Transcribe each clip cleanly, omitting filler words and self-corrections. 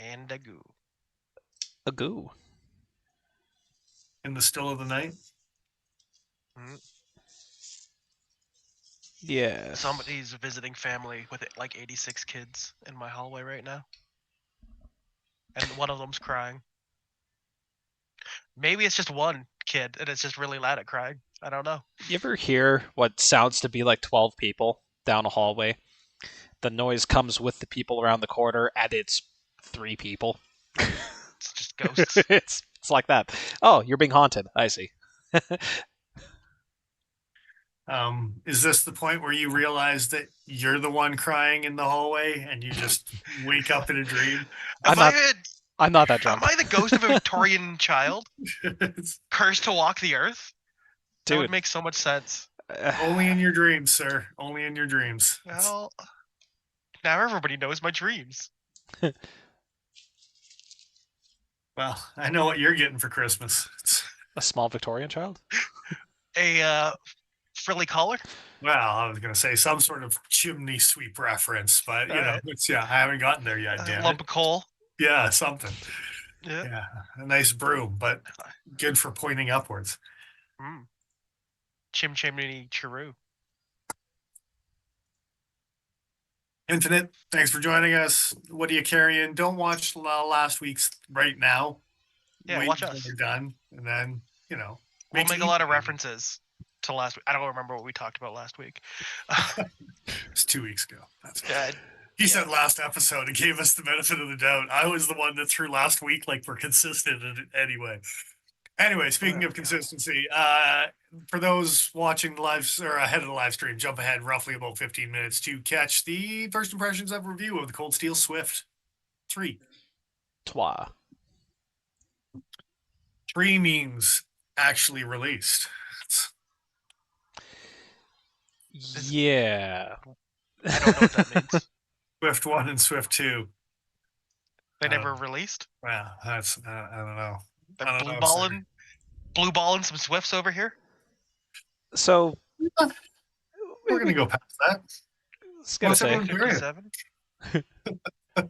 And a goo. A goo. In the still of the night. Mm. Yeah. Somebody's visiting family with like 86 kids in my hallway right now. And one of them's crying. Maybe it's just one kid and it's just really loud at crying. I don't know. You ever hear what sounds to be like 12 people down a hallway? The noise comes with the people around the corner, and it's 3 people. It's just ghosts. it's like that. Oh, you're being haunted. I see. Is this the point where you realize that you're the one crying in the hallway and you just wake up in a dream? I'm not that drunk. Am I the ghost of a Victorian child cursed to walk the earth? That would make so much sense. Only in your dreams, sir. Only in your dreams. Well, now everybody knows my dreams. Well, I know what you're getting for Christmas. A small Victorian child? A frilly collar? Well, I was going to say some sort of chimney sweep reference, but you know, I haven't gotten there yet, damn lump of coal? Yeah, something. Yeah, a nice broom, but good for pointing upwards. Chimney chiroo. Infinite, thanks for joining us. What are you carrying? Don't watch last week's right now. Yeah, watch us. We're done, and then we'll make a lot of references to last week. I don't remember what we talked about last week. It's 2 weeks ago. That's good. He said last episode and gave us the benefit of the doubt. I was the one that threw last week like we're consistent anyway. Anyway, speaking of consistency, for those watching the live or ahead of the live stream, jump ahead roughly about 15 minutes to catch the first impressions of review of the ColdSteel Swift III. 3 means actually released. Yeah. I don't know what that means. Swift 1 and Swift 2. They never released? Well, that's, I don't know. They're blue balling some Swifts over here? So, we're going to go past that. I was going to say, 57?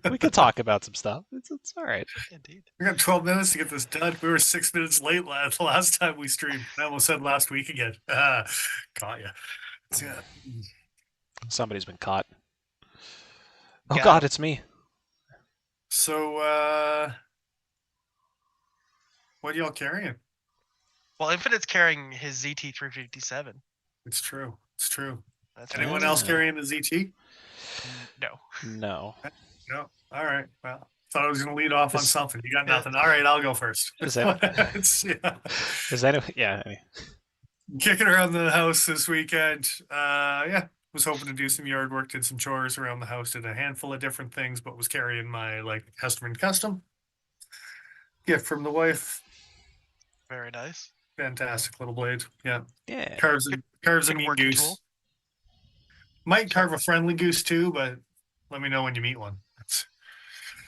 we could talk about some stuff. It's all right. Indeed. We got 12 minutes to get this done. We were 6 minutes late the last time we streamed. I almost said last week again. Caught you. Yeah. Somebody's been caught. Oh God, it's me. So, what are y'all carrying? Well, Infinite's carrying his ZT357. It's true. It's true. That's anyone else carrying the ZT? No. No. All right. Well, thought I was going to lead off on something. You got nothing. All right, I'll go first. Is that? Is that? Yeah. Kicking around the house this weekend. Was hoping to do some yard work, did some chores around the house, did a handful of different things, but was carrying my Customer Custom gift from the wife. Very nice. Fantastic little blade. Yeah. Yeah. Carves a mean goose. Tool. Might carve a friendly goose too, but let me know when you meet one.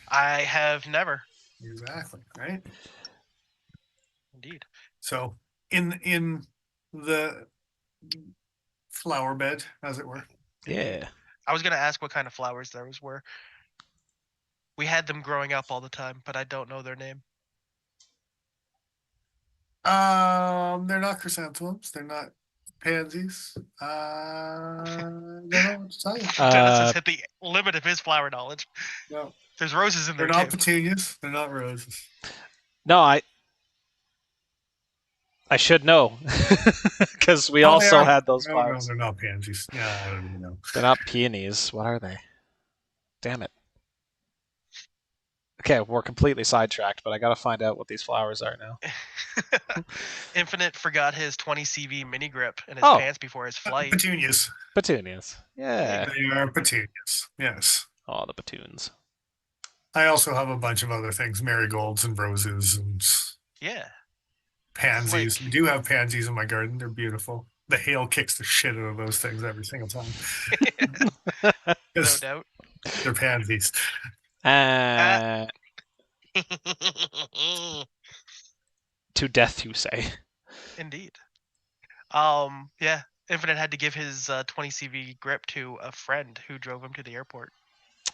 I have never. Exactly. Right. Indeed. So in the flower bed, as it were. Yeah. I was going to ask what kind of flowers those were. We had them growing up all the time, but I don't know their name. They're not chrysanthemums. They're not pansies. I don't know what to tell you. Dennis has hit the limit of his flower knowledge. No. There's roses in there. They're not petunias. They're not roses. No, I should know because we also had those flowers. No, they're not pansies. Yeah, I don't even know. They're not peonies. What are they? Damn it. Okay, we're completely sidetracked, but I gotta find out what these flowers are now. Infinite forgot his 20 CV mini grip in his pants before his flight. Petunias. Petunias. Yeah. They are petunias. Yes. Oh, the petunias. I also have a bunch of other things, marigolds and roses and pansies. I do have pansies in my garden. They're beautiful. The hail kicks the shit out of those things every single time. No doubt. They're pansies. To death, you say. Indeed. Infinite had to give his 20 CV grip to a friend who drove him to the airport.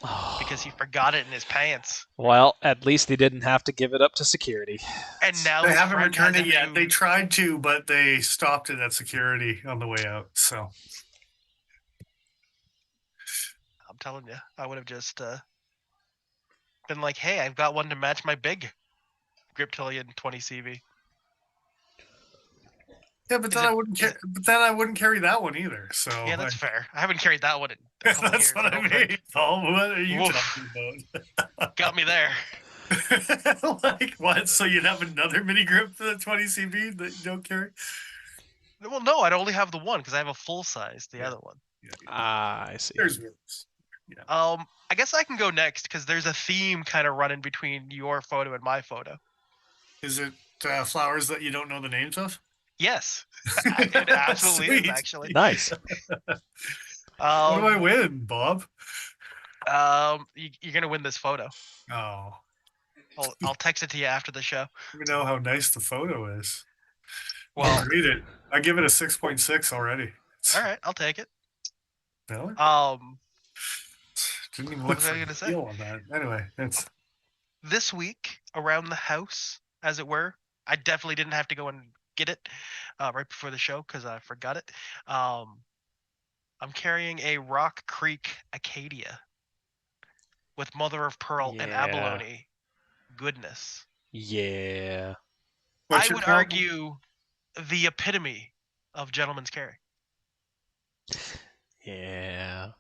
because he forgot it in his pants. Well, at least he didn't have to give it up to security. And now They his haven't friend has returned a it yet. new... They tried to, but they stopped it at security on the way out. So I'm telling you, I would have just been like, hey, I've got one to match my big Griptilian 20 CV. yeah, but then I wouldn't. But then I wouldn't carry that one either. So Yeah, that's fair. I haven't carried that one in a couple that's years. what I mean. Paul, what are you Woof. talking about? Got me there. Like what? So you'd have another mini grip for the 20 CB that you don't carry? Well, no, I'd only have the one because I have a full size. The other one. Yeah, I see. there's worse. I guess I can go next because there's a theme kind of running between your photo and my photo. Is it flowers that you don't know the names of? Yes, it absolutely is. Sweet. Actually, Nice. What do I win, Bob? You're gonna win this photo. Oh, I'll text it to you after the show. we know how nice the photo is. Well, read it. I give it a 6.6 already. All right, I'll take it. Really? Didn't even what look was I for gonna a say? deal on that. Anyway, it's This week around the house, as it were. I definitely didn't have to go and get it right before the show because I forgot it. I'm carrying a Rock Creek Acadia with mother of pearl and Yeah. abalone goodness. Yeah. I would argue the epitome of gentleman's carry. Yeah.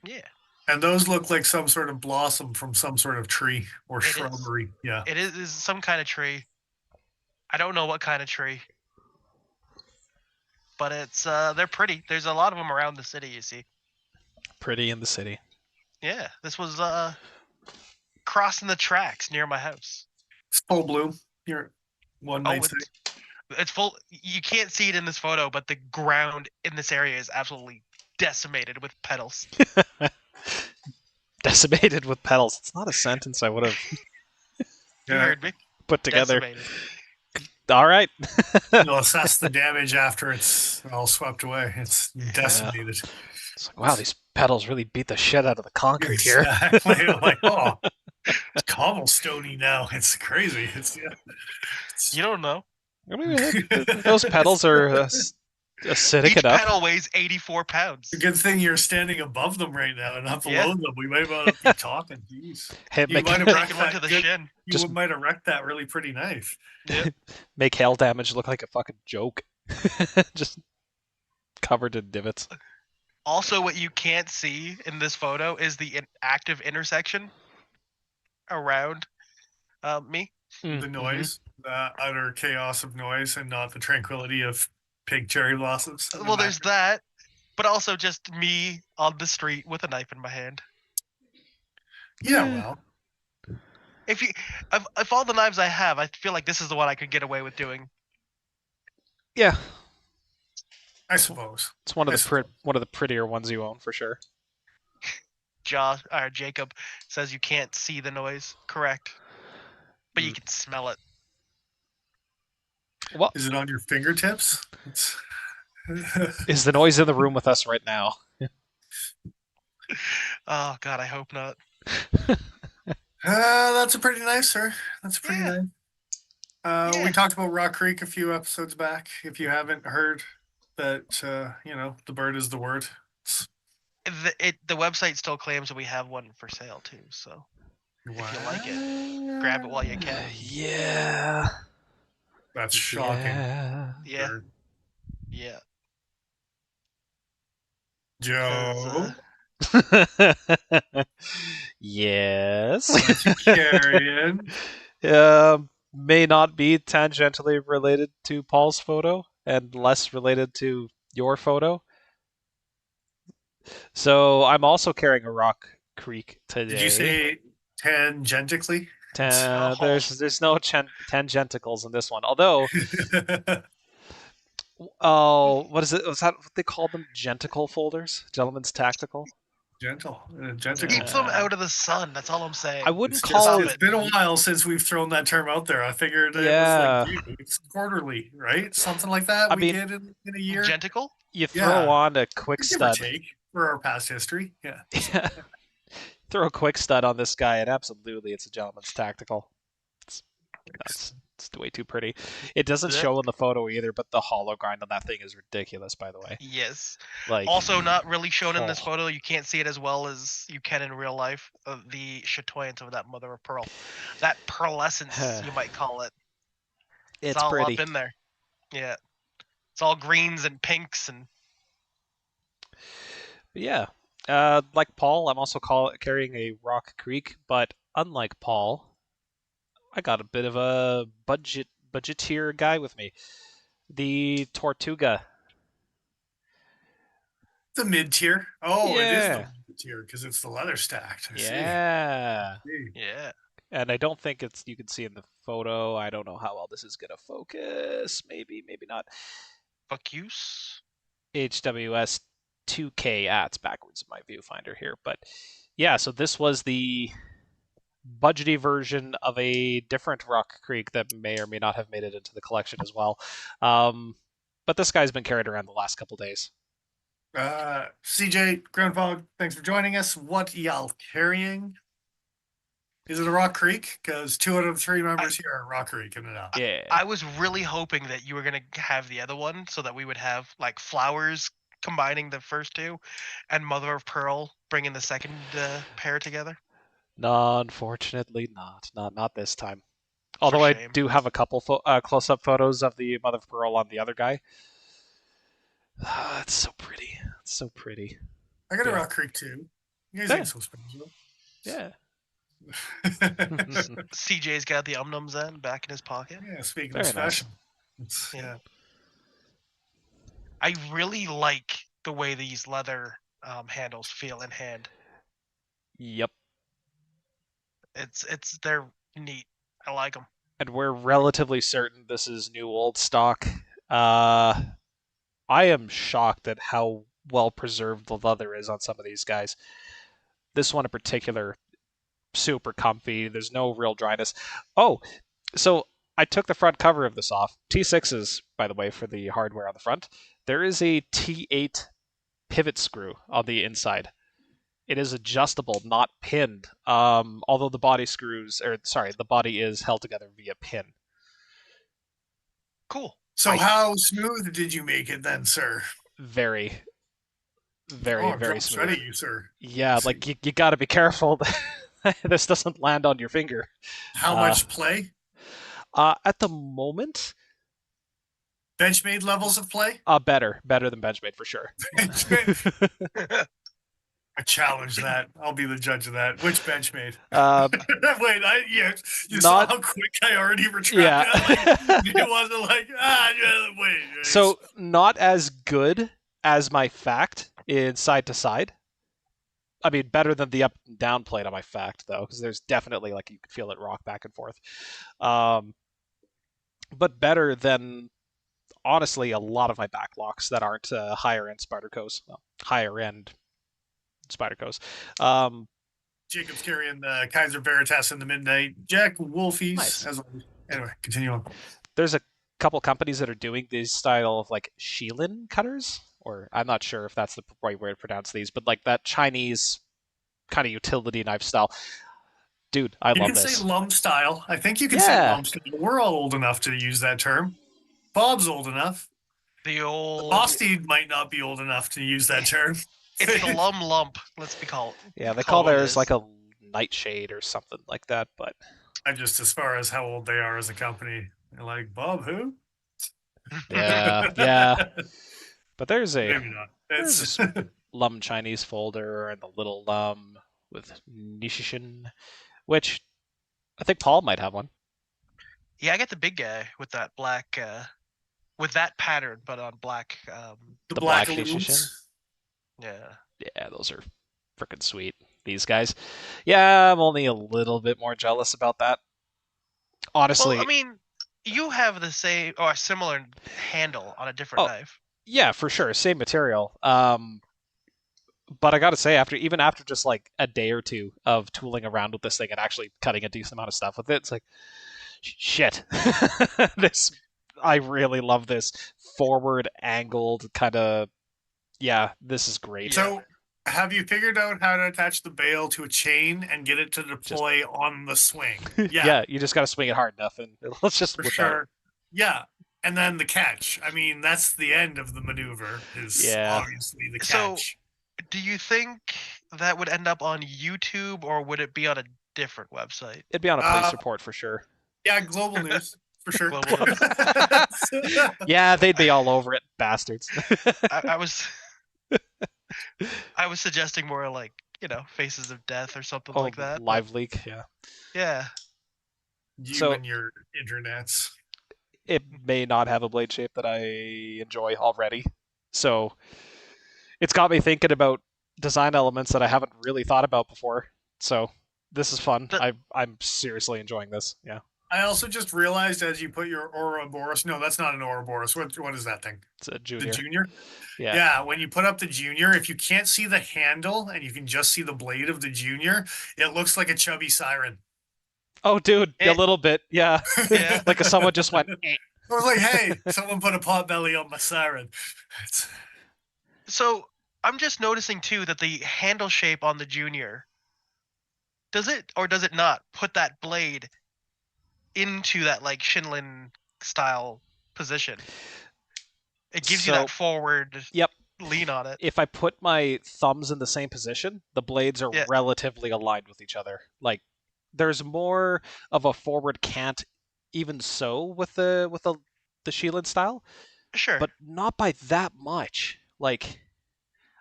Yeah. And those look like some sort of blossom from some sort of tree or It is. shrubbery. Yeah. It is some kind of tree. I don't know what kind of tree. But it's they're pretty. There's a lot of them around the city, you see. Pretty in the city. Yeah, this was crossing the tracks near my house. It's full bloom. You're one might say. It's full. You can't see it in this photo, but the ground in this area is absolutely decimated with petals. Decimated with petals. It's not a sentence I would have You heard me. put together. Decimated. All right. You'll assess the damage after it's all swept away. It's decimated. It's like, wow, these petals really beat the shit out of the concrete here. Exactly. I'm like, oh, it's cobblestoney now. It's crazy. You don't know. I mean, those petals are acidic Each enough. petal weighs 84 pounds. It's a good thing you're standing above them right now and not below Yeah. them. We might want to be talking. Jeez. Hey, You might have wrecked Taking one to that the good- shin. You might have wrecked that really pretty knife. Yeah. make hail damage look like a fucking joke. Just covered in divots. Also, what you can't see in this photo is the active intersection around me. The noise, the utter chaos of noise, and not the tranquility of pink cherry blossoms. Well, there's that, but also just me on the street with a knife in my hand. Yeah, well, If all the knives I have, I feel like this is the one I could get away with doing. Yeah, I suppose. it's one of the prettier ones you own for sure. Jacob says you can't see the noise. Correct, but you can smell it. Well, Is it on your fingertips? is the noise in the room with us right now? Oh God, I hope not. That's a pretty nice, sir. That's pretty Yeah. nice. Yeah. We talked about Rock Creek a few episodes back. If you haven't heard that, the bird is the word. The website still claims that we have one for sale too. So if you like it, grab it while you can. Yeah. That's shocking. Yeah, Bird. yeah. Joe, Yes. what you carrying? May not be tangentially related to Paul's photo and less related to your photo. So I'm also carrying a Rock Creek today. Did you say tangentially? There's no tangentials in this one. Although, what is it? Was that what they call them? Genticle folders? Gentleman's tactical? Gentle. Keep them out of the sun. That's all I'm saying. I wouldn't It's call it's it. been a while since we've thrown that term out there. I figured Yeah. it was like it's quarterly, right? Something like that. I we mean, did in a year. Genticle? You throw Yeah. on a quick Give or stud. take. for our past history. Yeah. Yeah. Throw a quick stud on this guy, and absolutely, it's a gentleman's tactical. It's way too pretty. It doesn't show in the photo either, but the hollow grind on that thing is ridiculous, by the way. Yes. Like, Also, not really shown in this oh. photo. You can't see it as well as you can in real life. The chatoyance of that mother of pearl, that pearlescence, you might call it. It's all pretty. up in there. Yeah. It's all greens and pinks and. Yeah. Like Paul, I'm also carrying a Rock Creek, but unlike Paul, I got a bit of a budgeteer guy with me. The Tortuga. The mid tier. Oh, it is the Yeah. mid tier because it's the leather stacked. I Yeah. see. Yeah. And I don't think you can see in the photo. I don't know how well this is gonna focus. Maybe not. Fuck use. HWS 2K. It's backwards in my viewfinder here, but yeah. So this was the budgety version of a different Rock Creek that may or may not have made it into the collection as well. But this guy's been carried around the last couple days. CJ Groundhog, thanks for joining us. What y'all carrying? Is it a Rock Creek? Because 2 out of 3 members here are Rock Creek in it out. Yeah. I was really hoping that you were gonna have the other one so that we would have like flowers combining the first 2, and mother of pearl bringing the second pair together. No, unfortunately not. Not this time. Although I do have a couple close-up photos of the mother of pearl on the other guy. It's so pretty. It's so pretty. I got a Rock Creek too. You guys ain't so special. Yeah. CJ's got the nums then back in his pocket. Yeah, speaking of special. Nice. Yeah. I really like the way these leather handles feel in hand. Yep. They're neat. I like them. And we're relatively certain this is new old stock. I am shocked at how well preserved the leather is on some of these guys. This one in particular, super comfy. There's no real dryness. Oh, so I took the front cover of this off. T6s, by the way, for the hardware on the front. There is a T8 pivot screw on the inside. It is adjustable, not pinned. Although the body is held together via pin. Cool. So how smooth did you make it then, sir? Very smooth. Ready, you sir. Yeah, like you got to be careful that this doesn't land on your finger. How much play? At the moment, Benchmade levels of play? Better than Benchmade for sure. I challenge that. I'll be the judge of that. Which Benchmade? Wait, you saw how quick I already retracted. Yeah. It wasn't like wait. So not as good as my Fact in side to side. I mean, better than the up and down plate on my Fact though, because there's definitely like you can feel it rock back and forth. But better than honestly a lot of my backlocks that aren't higher end Spydercos. Well, higher end Spydercos. Jacob's carrying the Kaiser Veritas in the midnight. Jack Wolfies. Nice. Anyway, continue on. There's a couple companies that are doing this style of like Shilin cutters, or I'm not sure if that's the right way to pronounce these, but like that Chinese kind of utility knife style. Dude, I love this. You can say lum style. I think you can say lum style. We're all old enough to use that term. Bob's old enough. The Boston might not be old enough to use that term. It's the lump. Let's be called. Yeah, they call theirs like a nightshade or something like that. But I just, as far as how old they are as a company, they're like Bob who? Yeah. But there's a maybe not. There's a Lum Chinese folder and the little Lum with Nishishin, which I think Paul might have one. Yeah, I got the big guy with that black, with that pattern, but on black. The black Nishishin. Yeah, those are freaking sweet. These guys. Yeah, I'm only a little bit more jealous about that. Honestly. Well, I mean, you have the same or a similar handle on a different knife. Yeah, for sure. Same material. But I gotta say, after just like a day or two of tooling around with this thing and actually cutting a decent amount of stuff with it, it's like, shit. I really love this forward angled kind of. Yeah, this is great. So Have you figured out how to attach the bail to a chain and get it to Just deploy on the swing? Yeah, yeah, you just got to swing it hard enough, and let's just for whip at it. sure. Yeah. And then the catch. I mean, that's the end of the maneuver, is Yeah, obviously the So, catch. do you think that would end up on YouTube or would it be on a different website? it'd be on a police Uh, report for sure. yeah, global news, for sure. Global news. Yeah, they'd be all over it, bastards. I was I was suggesting more like, Faces of Death or something Oh, like that. live leak, yeah. Yeah. You So- and your internets. It may not have a blade shape that I enjoy already. So it's got me thinking about design elements that I haven't really thought about before. So this is fun. I'm seriously enjoying this. Yeah. I also just realized as you put your Ouroboros, no, that's not an Ouroboros. What is that thing? It's a The junior. junior? Yeah. Yeah, when you put up the junior, if you can't see the handle and you can just see the blade of the junior, it looks like a chubby siren. Oh, dude, a Eh. little bit. Yeah. Yeah. Like if someone just went. I was like, hey, someone put a pot belly on my siren. It's, So, I'm just noticing too that the handle shape on the Junior, does it or does it not put that blade into that like Shinlin style position? It gives you So- that forward Yep. lean on it. If I put my thumbs in the same position, the blades are Yeah. relatively aligned with each other. Like there's more of a forward cant, even so with the Sheelan style, Sure. but not by that much. Like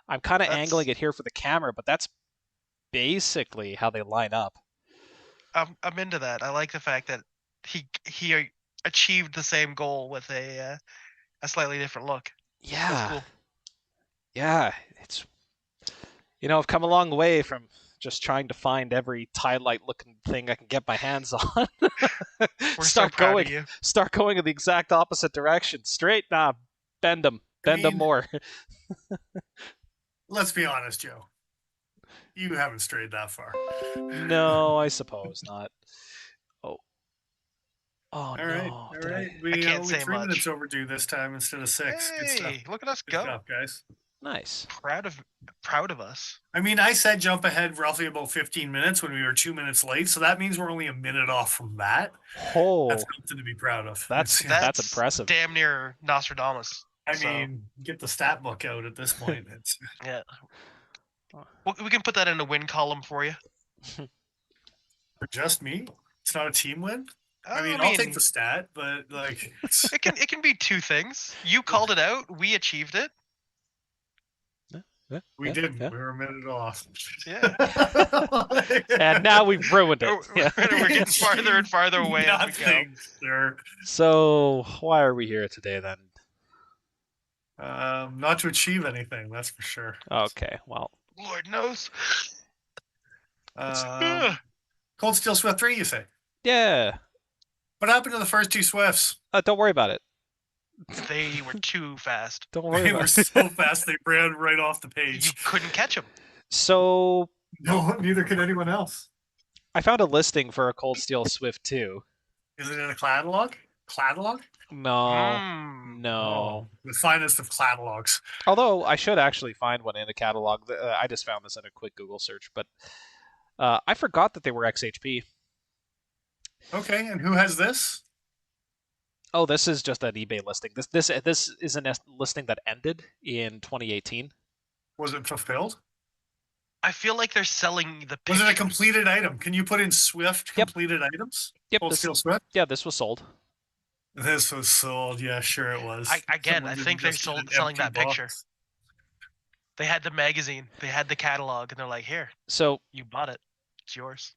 I'm kind of That's- angling it here for the camera, but that's basically how they line up. I'm into that. I like the fact that he achieved the same goal with a slightly different look. Yeah. That's cool. Yeah, it's I've come a long way from just trying to find every tie light looking thing I can get my hands on. We're so proud of you. Start going in the exact opposite direction. Straight, nah, bend them mean- more. let's be honest, Joe. You haven't strayed that far. No, I suppose not. Oh, All no. right, all did I- right. I We can't only say 3 minutes much. overdue this time instead of 6. Good stuff. Hey, look at us Good go! stuff, guys. Nice. Proud of us. I mean, I said jump ahead roughly about 15 minutes when we were 2 minutes late, so that means we're only a minute off from that. Oh, That's something to be proud of. That's impressive. Damn near Nostradamus. I so- mean, get the stat book out at this point. It's Yeah. We can put that in a win column for you. for just me. It's not a team win. I mean, I'll take the stat, but like, it's, It can be two things. You called it out. We achieved it. we Yeah, didn't. yeah. We were a minute off. Yeah. And now we've ruined it. We're getting farther and farther away as we go. Nothing, sir. So why are we here today then? Not to achieve anything, that's for sure. Okay, well, Lord knows. ColdSteel Swift 3, you say? yeah. What happened to the first 2 Swifts? Don't worry about it. They were too fast. Don't worry They about were it. so fast they ran right off the You page. couldn't catch them. So No, neither could anyone else. I found a listing for a ColdSteel Swift II. Is it in a catalog? Catalog? No, Mm. no. Oh, the finest of catalogs. Although I should actually find one in a catalog. I just found this in a quick Google search, but I forgot that they were XHP. Okay, and who has this? Oh, this is just an eBay listing. This is a listing that ended in 2018. Was it fulfilled? I feel like they're selling the Was picture. it a completed item? Can you put in Swift Yep. completed items? Yep, ColdSteel Swift? yeah, this was sold. This was sold. Yeah, sure it was. I Someone think didn't they're just get an selling that empty picture. box. They had the magazine. They had the catalog, and they're like, "Here, So you bought it. It's yours."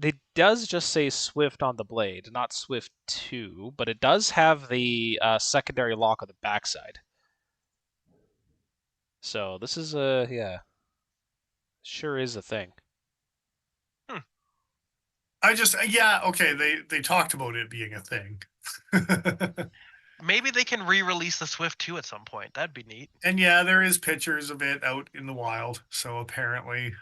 it does just say Swift on the blade, not Swift 2, but it does have the secondary lock on the backside. So this is sure is a thing. Okay, they talked about it being a thing. Maybe they can re-release the Swift 2 at some point. That'd be neat. And yeah, there is pictures of it out in the wild. So apparently,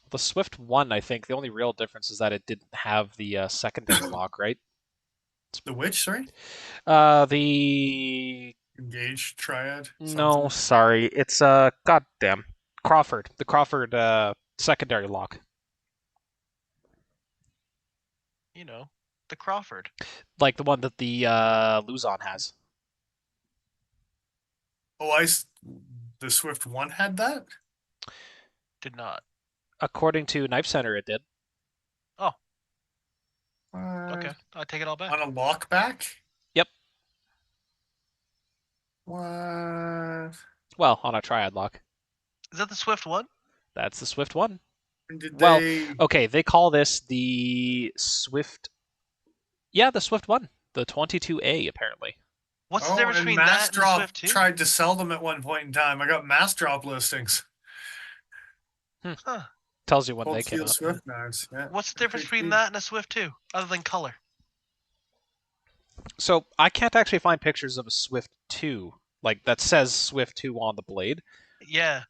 The Swift 1, I think, the only real difference is that it didn't have the secondary lock, right? the which, sorry? The Engaged triad? no, Something? sorry, it's goddamn The Crawford secondary lock. You know, the Crawford. Like the one that the Luzon has. Oh, the Swift One had that. Did not. According to Knife Center, it did. Oh, What? okay. I take it all back. On a lockback. Yep. What? Well, on a triad lock. Is that the Swift one? That's the Swift one. And did Well, they? okay, they call this the Swift. Yeah, the Swift one, the 22A apparently. What's the Oh, difference and between Mass that and the Drop Swift 2? tried to sell them at one point in time. I got Mass Drop listings. Huh. Tells you when Cold they came Steel out. Swift knives. Yeah. What's the difference between that and a Swift 2, other than color? So I can't actually find pictures of a Swift 2 like that says Swift 2 on the blade. Yeah.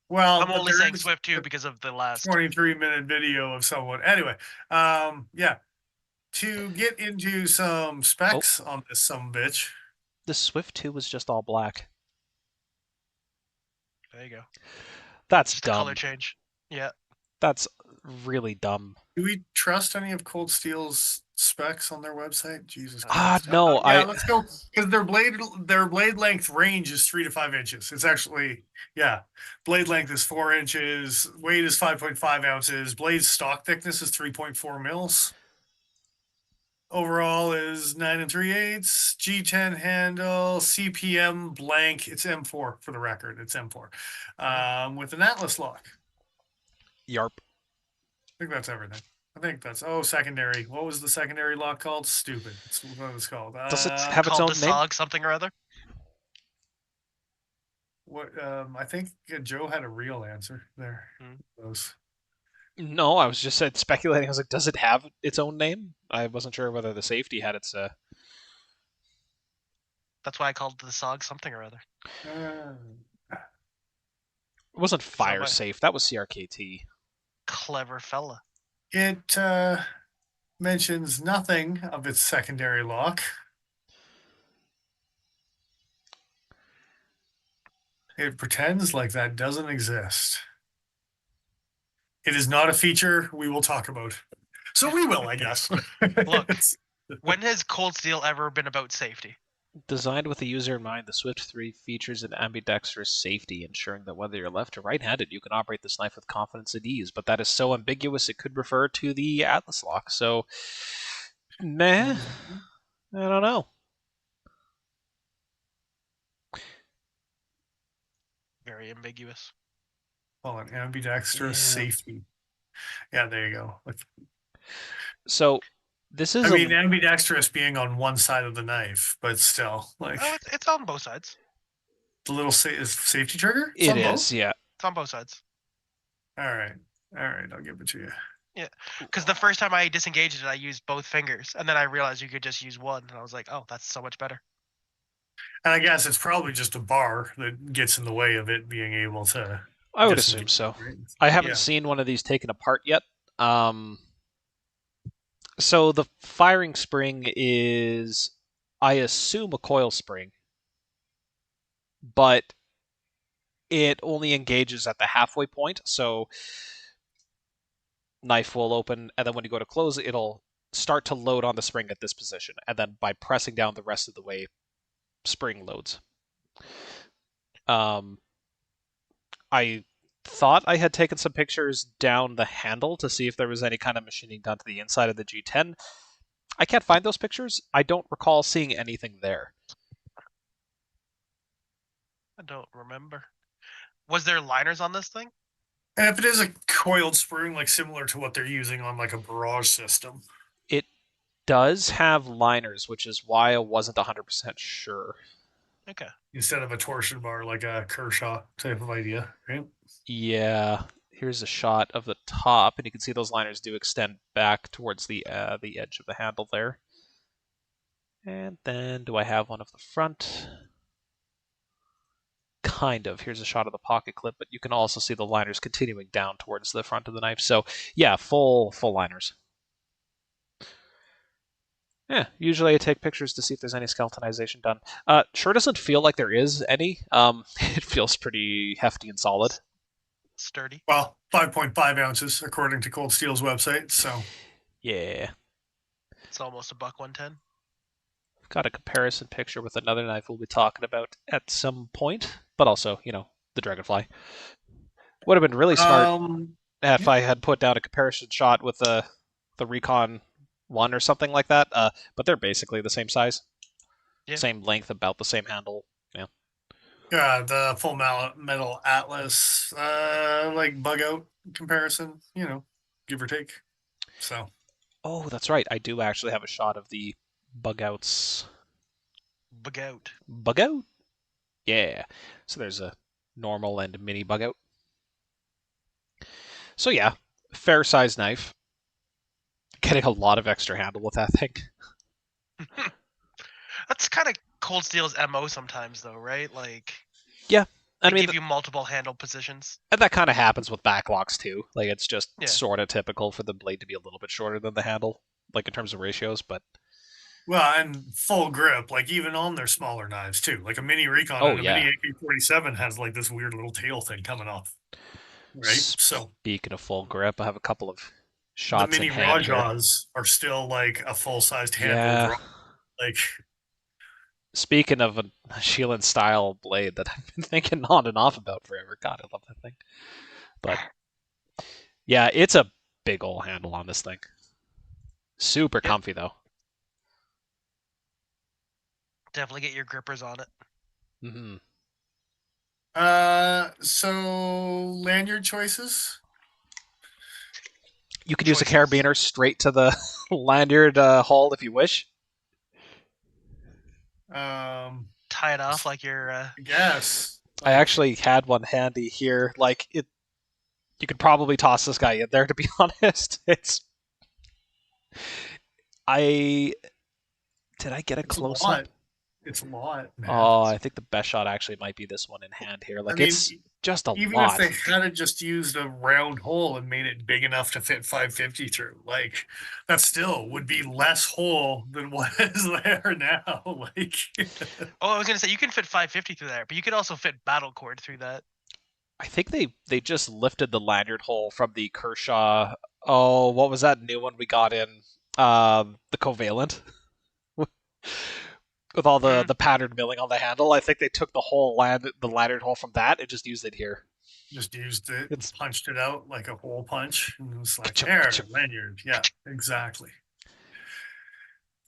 Well, I'm but only there saying is Swift 2 a because of the last. 23-minute video of someone. Anyway, yeah. To get into some specs on this bitch. The Swift 2 was just all black. There you go. That's Just dumb. a color change. Yeah. That's really dumb. Do we trust any of Cold Steel's specs on their website? Jesus Ah, Christ. no, Yeah, let's go because their blade length range is 3 to 5 inches. It's actually blade length is 4 inches, weight is 5.5 ounces, blade stock thickness is 3.4 mils. Overall is 9 3/8, G10 handle, CPM blank. It's M4 for the record. It's M4 with an Atlas lock. Yarp. I think that's everything. I think that's secondary. What was the secondary lock called? Stupid. That's what it's called. Does it have its own called name? SOG something or other. What? I think Joe had a real answer there. Those. No, I was just speculating. I was like, does it have its own name? I wasn't sure whether the safety had its. That's why I called the SOG something or other. Uh, It wasn't fire Somebody. safe. That was CRKT. Clever fella. It mentions nothing of its secondary lock. It pretends like that doesn't exist. It is not a feature we will talk about. So we will, I guess. Look, when has Cold Steel ever been about safety? Designed with the user in mind, the Swift 3 features an ambidextrous safety, ensuring that whether you're left or right-handed, you can operate this knife with confidence and ease. But that is so ambiguous, it could refer to the Atlas lock. So, meh. I don't know. Very ambiguous. Well, an ambidextrous safety. Yeah, there you go. So, this is. I mean, ambidextrous being on one side of the knife, but still, like. Oh, it's on both sides. The little safety trigger? It is, yeah. It's on both sides. All right, I'll give it to you. Yeah, because the first time I disengaged it, I used both fingers, and then I realized you could just use one, and I was like, oh, that's so much better. And I guess it's probably just a bar that gets in the way of it being able to. I would assume so. Right? I haven't seen one of these taken apart yet. So the firing spring is, I assume, a coil spring, but it only engages at the halfway point. So knife will open, and then when you go to close, it'll start to load on the spring at this position, and then by pressing down the rest of the way, spring loads. I thought I had taken some pictures down the handle to see if there was any kind of machining done to the inside of the G10. I can't find those pictures. I don't recall seeing anything there. I don't remember. Was there liners on this thing? And if it is a coiled spring, like similar to what they're using on like a barrage system, it does have liners, which is why I wasn't 100% sure. Okay. Instead of a torsion bar, like a Kershaw type of idea, right? Yeah. Here's a shot of the top, and you can see those liners do extend back towards the edge of the handle there. And then, do I have one of the front? Kind of. Here's a shot of the pocket clip, but you can also see the liners continuing down towards the front of the knife. So, yeah, full liners. Yeah, usually I take pictures to see if there's any skeletonization done. Sure doesn't feel like there is any. It feels pretty hefty and solid. Sturdy. Well, 5.5 ounces according to ColdSteel's website. So Yeah. It's almost a buck 110. Got a comparison picture with another knife we'll be talking about at some point, but also, the Dragonfly. Would have been really smart if yeah. I had put down a comparison shot with the Recon 1 or something like that, but they're basically the same size. Yeah. Same length, about the same handle. Yeah. Yeah, the Full Metal Atlas, like bug out comparison, give or take. So, Oh, that's right. I do actually have a shot of the bug outs. Bug out. Bug out? Yeah. So there's a normal and mini bug out. So yeah, fair size knife. Getting a lot of extra handle with that thing. That's kind of ColdSteel's MO sometimes, though, right? Like, Yeah. I they mean, give you multiple handle positions. and that kind of happens with backlocks too. Like it's just Yeah. sort of typical for the blade to be a little bit shorter than the handle, like in terms of ratios. But well, and full grip, like even on their smaller knives too. Like a mini Recon oh and a mini yeah. AK-47 has like this weird little tail thing coming off, right? So Speaking of full grip, I have a couple of the shots in mini hand here. Rajas are still like a full-sized handled Yeah. rod. Like, Speaking of a Sheelan style blade that I've been thinking on and off about forever. God, I love that thing. But yeah, it's a big old handle on this thing. Super Yep. comfy though. Definitely get your grippers on it. Mm-hmm. so lanyard choices. You can use a carabiner straight to the lanyard hull if you wish. Tie it off like you're. I guess. I actually had one handy here. Like it, you could probably toss this guy in there. To be honest, I did I get a close up? It's a lot, man. Oh, I think the best shot actually might be this one in hand here. Like it's just a even lot. if they had just used a round hole and made it big enough to fit 550 through, like that still would be less hole than what is there now. Like, oh, I was gonna say you can fit 550 through there, but you could also fit battle cord through that. I think they just lifted the lanyard hole from the Kershaw. Oh, what was that new one we got in? The Covalent. With all the pattern milling on the handle, I think they took the lanyard hole from that and just used it here. Just used it, punched it out like a hole punch, and it was like, lanyard. Yeah, exactly.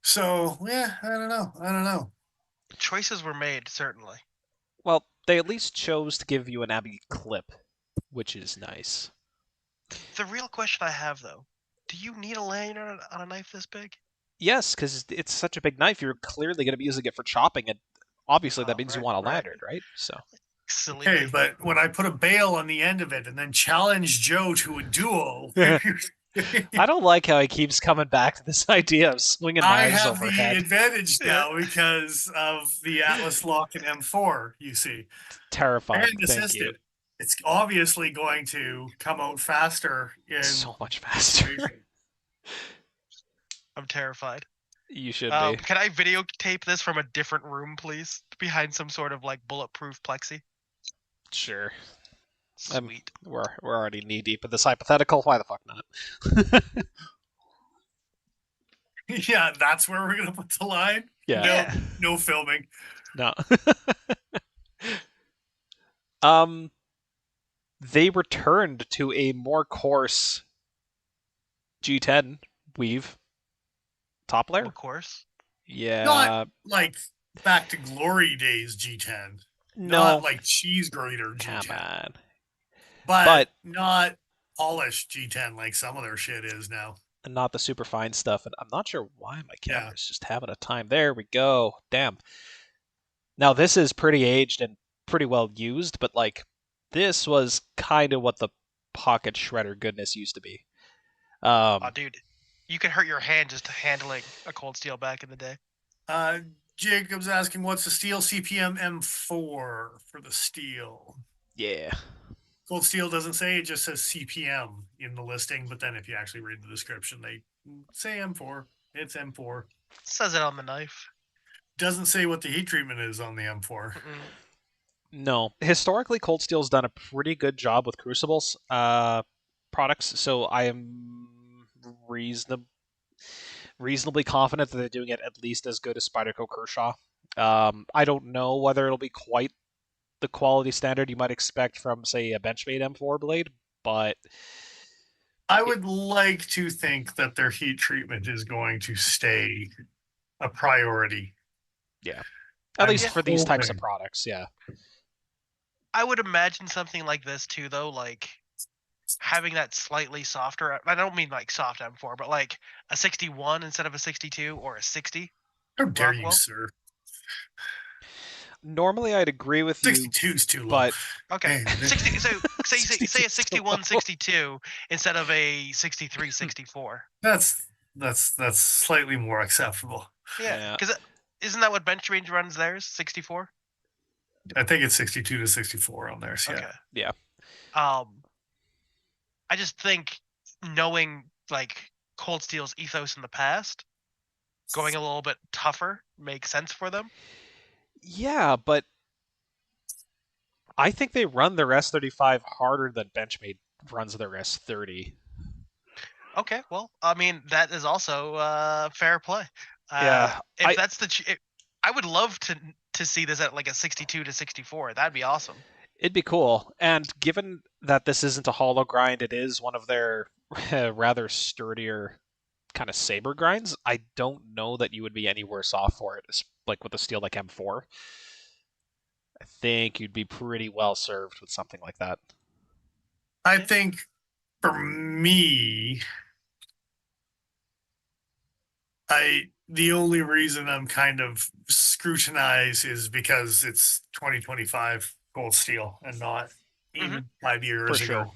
So yeah, I don't know. Choices were made, certainly. Well, they at least chose to give you an Abbey clip, which is nice. The real question I have, though, do you need a lanyard on a knife this big? Yes, because it's such a big knife, you're clearly going to be using it for chopping, and obviously that means you want a lanyard, right? So. Silly. Okay, but when I put a bail on the end of it and then challenge Joe to a duel, I don't like how he keeps coming back to this idea of swinging knives overhead. I have the advantage now because of the Atlas Lock and M4, you see. Terrifying. And Thank you. It's obviously going to come out faster. So much faster. I'm terrified. You should be. Can I videotape this from a different room, please? Behind some sort of like bulletproof plexi? Sure. Sweet. We're already knee deep in this hypothetical. Why the fuck not? Yeah, that's where we're gonna put the line. Yeah. No filming. No. They returned to a more coarse G10 weave top layer. More coarse? Yeah. Not like back to glory days G10. No. Not like cheese grater G10. Come on. But not polished G10 like some of their shit is now. And not the super fine stuff. And I'm not sure why my camera's just having a time. There we go. Damn. Now this is pretty aged and pretty well used, but like this was kind of what the pocket shredder goodness used to be. Oh, dude, you could hurt your hand just handling a ColdSteel back in the day. Jacob's asking, what's the steel CPM M4 for the steel? Yeah. ColdSteel doesn't say, it just says CPM in the listing, but then if you actually read the description, they say M4. It's M4. Says it on the knife. Doesn't say what the heat treatment is on the M4. Mm-mm. No. Historically, ColdSteel's done a pretty good job with crucibles products, so I am reasonably confident that they're doing it at least as good as Spyderco Kershaw. I don't know whether it'll be quite the quality standard you might expect from, say, a Benchmade M4 blade, but I would like to think that their heat treatment is going to stay a priority. yeah, at least Yeah. for these types of hoping. products, yeah. I would imagine something like this too, though, like having that slightly softer. I don't mean like soft M4, but like a 61 instead of a 62 or a 60. How dare you, Rockwell. sir? Normally, I'd agree with you, 62 is too low. but Okay, Man, 60. So say 62 a is too 61, low. 62 instead of a 63, 64. that's slightly more acceptable. Yeah, Yeah. because isn't that what bench range runs theirs? 64. I think it's 62 to 64 on theirs. Yeah. Okay. Yeah. I just think knowing like ColdSteel's ethos in the past, going a little bit tougher makes sense for them. Yeah, but I think they run their S35 harder than Benchmade runs their S30. Okay, well, I mean that is also fair play. Yeah, If that's I would love to see this at like a 62 to 64. That'd be awesome. it'd be cool. And given that this isn't a hollow grind, it is one of their rather sturdier kind of saber grinds. I don't know that you would be any worse off for it, like with a steel like M4. I think you'd be pretty well served with something like that. I think for me, the only reason I'm kind of scrutinized is because it's 2025 ColdSteel and not even 5 years For ago sure.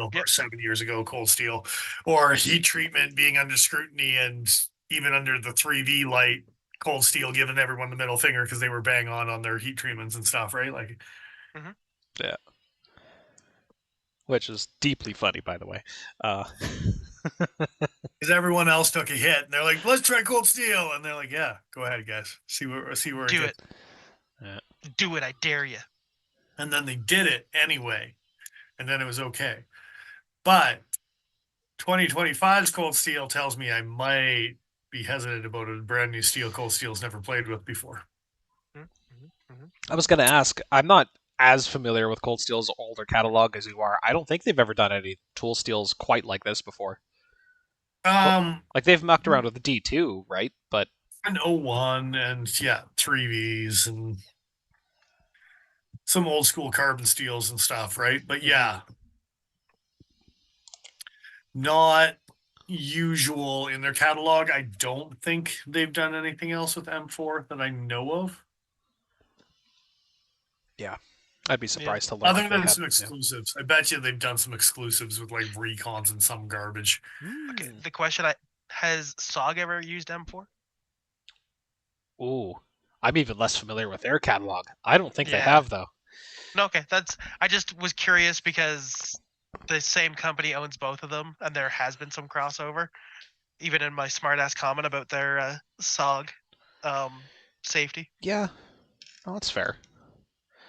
ColdSteel Yep. or 7 years ago ColdSteel, or heat treatment being under scrutiny and even under the 3V light ColdSteel giving everyone the middle finger because they were bang on their heat treatments and stuff, right? Like, Yeah. Which is deeply funny, by the way. because everyone else took a hit and they're like, let's try ColdSteel, and they're like, yeah, go ahead, guys, see where Do gets. it. Do it. I dare you. And then they did it anyway, and then it was okay. But 2025's ColdSteel tells me I might be hesitant about a brand new steel ColdSteel's never played with before. I was going to ask, I'm not as familiar with ColdSteel's older catalog as you are. I don't think they've ever done any tool steels quite like this before. Like they've mucked around with the D2, right? But an 01 and yeah, 3Vs and some old school carbon steels and stuff, right? But yeah, not usual in their catalog. I don't think they've done anything else with M4 that I know of. yeah, I'd be surprised to learn. Other if they than had, some exclusives. I bet you they've done some exclusives with like recons and some garbage. Okay. The question has SOG ever used M4? Ooh, I'm even less familiar with their catalog. I don't think they Yeah. have though. No, okay. I just was curious because the same company owns both of them, and there has been some crossover. Even in my smartass comment about their SOG safety. Yeah, oh, that's fair.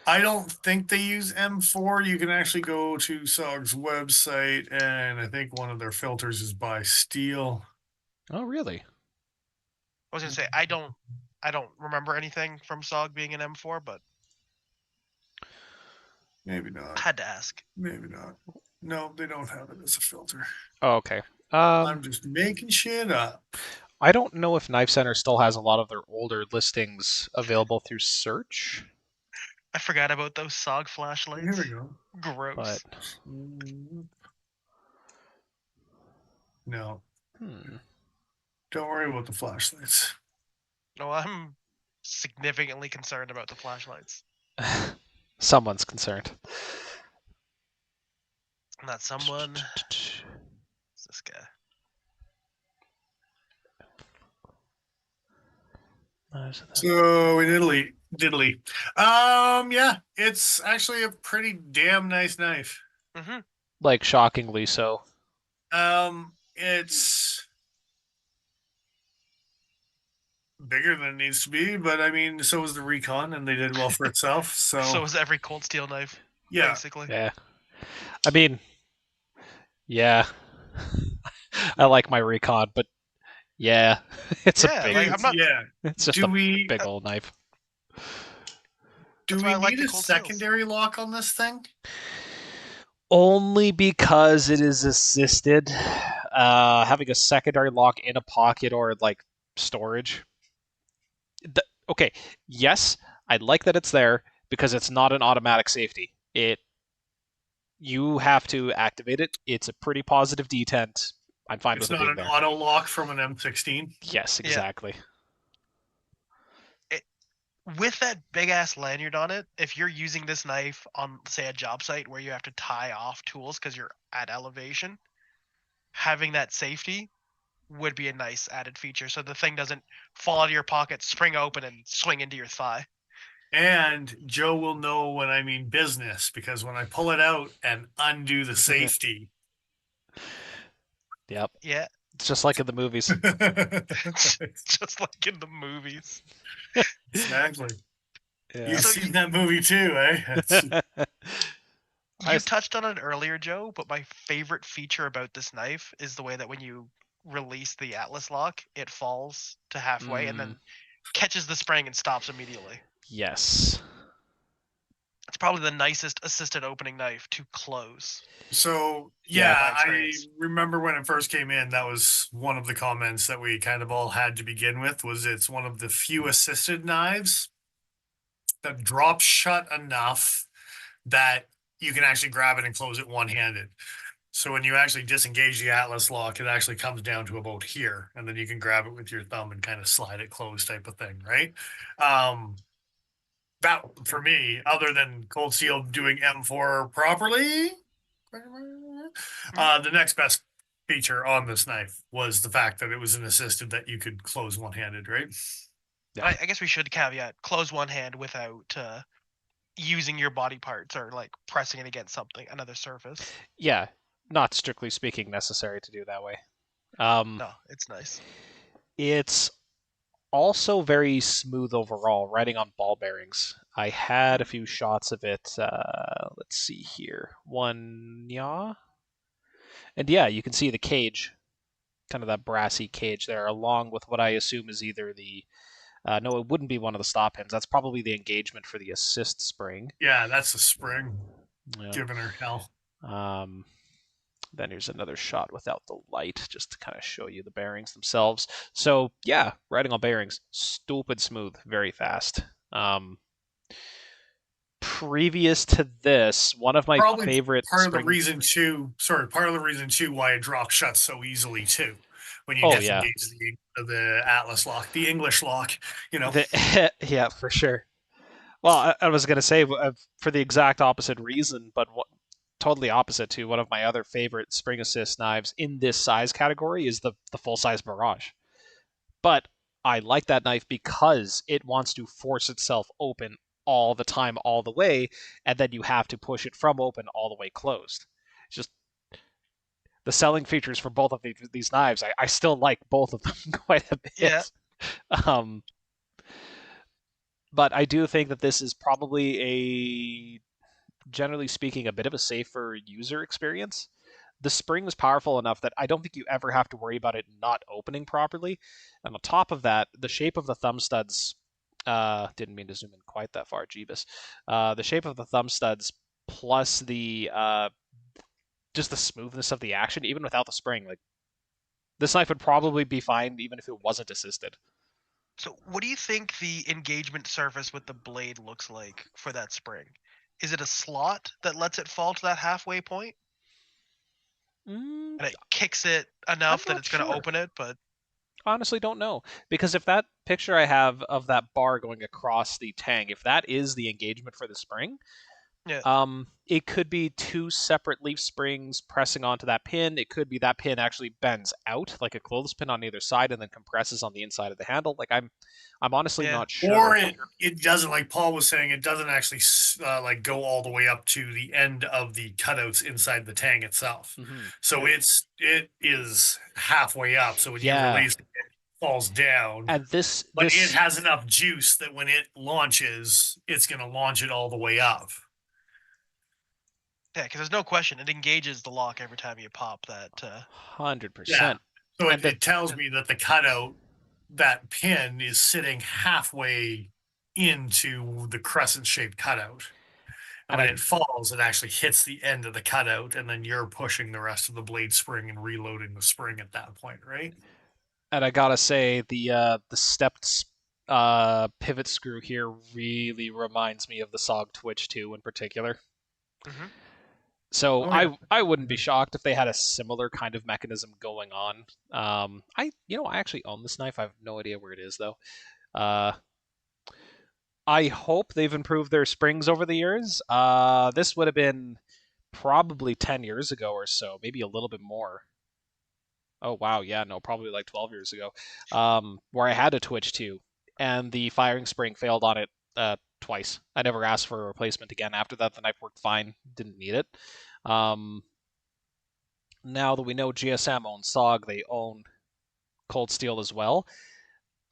I don't think they use M4. You can actually go to SOG's website, and I think one of their filters is by steel. Oh, really? I was gonna say I don't remember anything from SOG being an M4, but Maybe not. I had to ask. Maybe not. No, they don't have it as a filter. Oh, okay. I'm just making shit up. I don't know if Knife Center still has a lot of their older listings available through search. I forgot about those SOG flashlights. Here we go. Gross. But no. Don't worry about the flashlights. No, I'm significantly concerned about the flashlights. Someone's concerned. Not someone. It's this guy. So in Italy, diddly. Yeah, it's actually a pretty damn nice knife. Like shockingly so. It's bigger than it needs to be, but I mean, so was the Recon, and they did well for itself. So So is every cold steel knife, yeah, basically. Yeah. I mean, yeah. I like my Recon, but yeah, it's a Yeah, big, like dude, I'm not. yeah. it's just Do a we big old knife. do That's why we I like need the a cold steels. secondary lock on this thing? Only because it is assisted. Having a secondary lock in a pocket or like storage. Okay, yes, I like that it's there because it's not an automatic safety. You have to activate it. It's a pretty positive detent. I'm fine It's with it not being an there. auto lock from an M16. Yes, Yeah, exactly. it, with that big ass lanyard on it, if you're using this knife on, say, a job site where you have to tie off tools because you're at elevation, having that safety would be a nice added feature. So the thing doesn't fall out of your pocket, spring open, and swing into your thigh. And Joe will know when I mean business because when I pull it out and undo the safety. Yep. Yeah, It's just like in the movies. just like in the movies. Exactly. Yeah. You've So seen that movie too, eh? you touched on it earlier, Joe, but my favorite feature about this knife is the way that when you release the Atlas lock, it falls to halfway and Mm, then catches the spring and stops immediately. yes. It's probably the nicest assisted opening knife to close, So Yeah. yeah, in my I experience. remember when it first came in, that was one of the comments that we kind of all had to begin with was it's one of the few assisted knives that drop shut enough that you can actually grab it and close it one-handed. So when you actually disengage the Atlas lock, it actually comes down to about here, and then you can grab it with your thumb and kind of slide it closed type of thing, right? That for me, other than Cold Steel doing M4 properly, Mhm. the next best feature on this knife was the fact that it was an assisted that you could close one-handed, right? Yeah. I guess we should caveat close one hand without using your body parts or like pressing it against something, another surface. Yeah. Not strictly speaking necessary to do that way. Um, No, it's nice. it's also very smooth overall, riding on ball bearings. I had a few shots of it. Let's see here. One, yeah. And yeah, you can see the cage, kind of that brassy cage there, along with what I assume is either the. No, it wouldn't be one of the stop pins. That's probably the engagement for the assist spring. Yeah, that's a spring Yeah. giving her hell. Um, then here's another shot without the light, just to kind of show you the bearings themselves. So yeah, riding on bearings, stupid smooth, very fast. Previous to this, one of my Probably favorite part of the spring. reason too. Sorry, part of the reason too why it drops shut so easily too. When you Oh yeah, disengage the Atlas lock, the English lock, you know. yeah, for sure. Well, I was gonna say for the exact opposite reason, but totally opposite to one of my other favorite spring assist knives in this size category is the full size Barrage. But I like that knife because it wants to force itself open all the time, all the way, and then you have to push it from open all the way closed. It's just the selling features for both of these knives. I still like both of them quite a Yeah. bit. Um, but I do think that this is probably generally speaking, a bit of a safer user experience. The spring is powerful enough that I don't think you ever have to worry about it not opening properly. And on top of that, the shape of the thumb studs, didn't mean to zoom in quite that far, Jeebus. The shape of the thumb studs plus the just the smoothness of the action, even without the spring, like this knife would probably be fine even if it wasn't assisted. So, what do you think the engagement surface with the blade looks like for that spring? Is it a slot that lets it fall to that halfway point Mm, and it kicks it I'm enough that not it's going to sure. open it? But Honestly, don't know because if that picture I have of that bar going across the tang, if that is the engagement for the spring, yeah, it could be two separate leaf springs pressing onto that pin. It could be that pin actually bends out like a clothespin on either side and then compresses on the inside of the handle. Like I'm honestly yeah, not Or sure. it doesn't, like Paul was saying, it doesn't actually like go all the way up to the end of the cutouts inside the tang itself. Mm-hmm. So yeah. it is halfway up. So when you Yeah, release it falls down. And But it this has enough juice that when it launches, it's going to launch it all the way up. Yeah, because there's no question it engages the lock every time you pop that. 100%. So And it tells me that the cutout, that pin is sitting halfway into the crescent shaped cutout. And and when I it falls, it actually hits the end of the cutout, and then you're pushing the rest of the blade spring and reloading the spring at that point, right? and I gotta say the stepped pivot screw here really reminds me of the SOG Twitch 2 in particular. Mm-hmm. So Oh yeah. I wouldn't be shocked if they had a similar kind of mechanism going on. I actually own this knife. I have no idea where it is though. Uh, I hope they've improved their springs over the years. This would have been probably 10 years ago or so, maybe a little bit more. Oh wow, yeah, no, probably like 12 years ago, where I had a Twitch 2, and the firing spring failed on it twice. I never asked for a replacement again. After that, the knife worked fine. Didn't need it. Um, Now that we know GSM owns SOG, they own ColdSteel as well.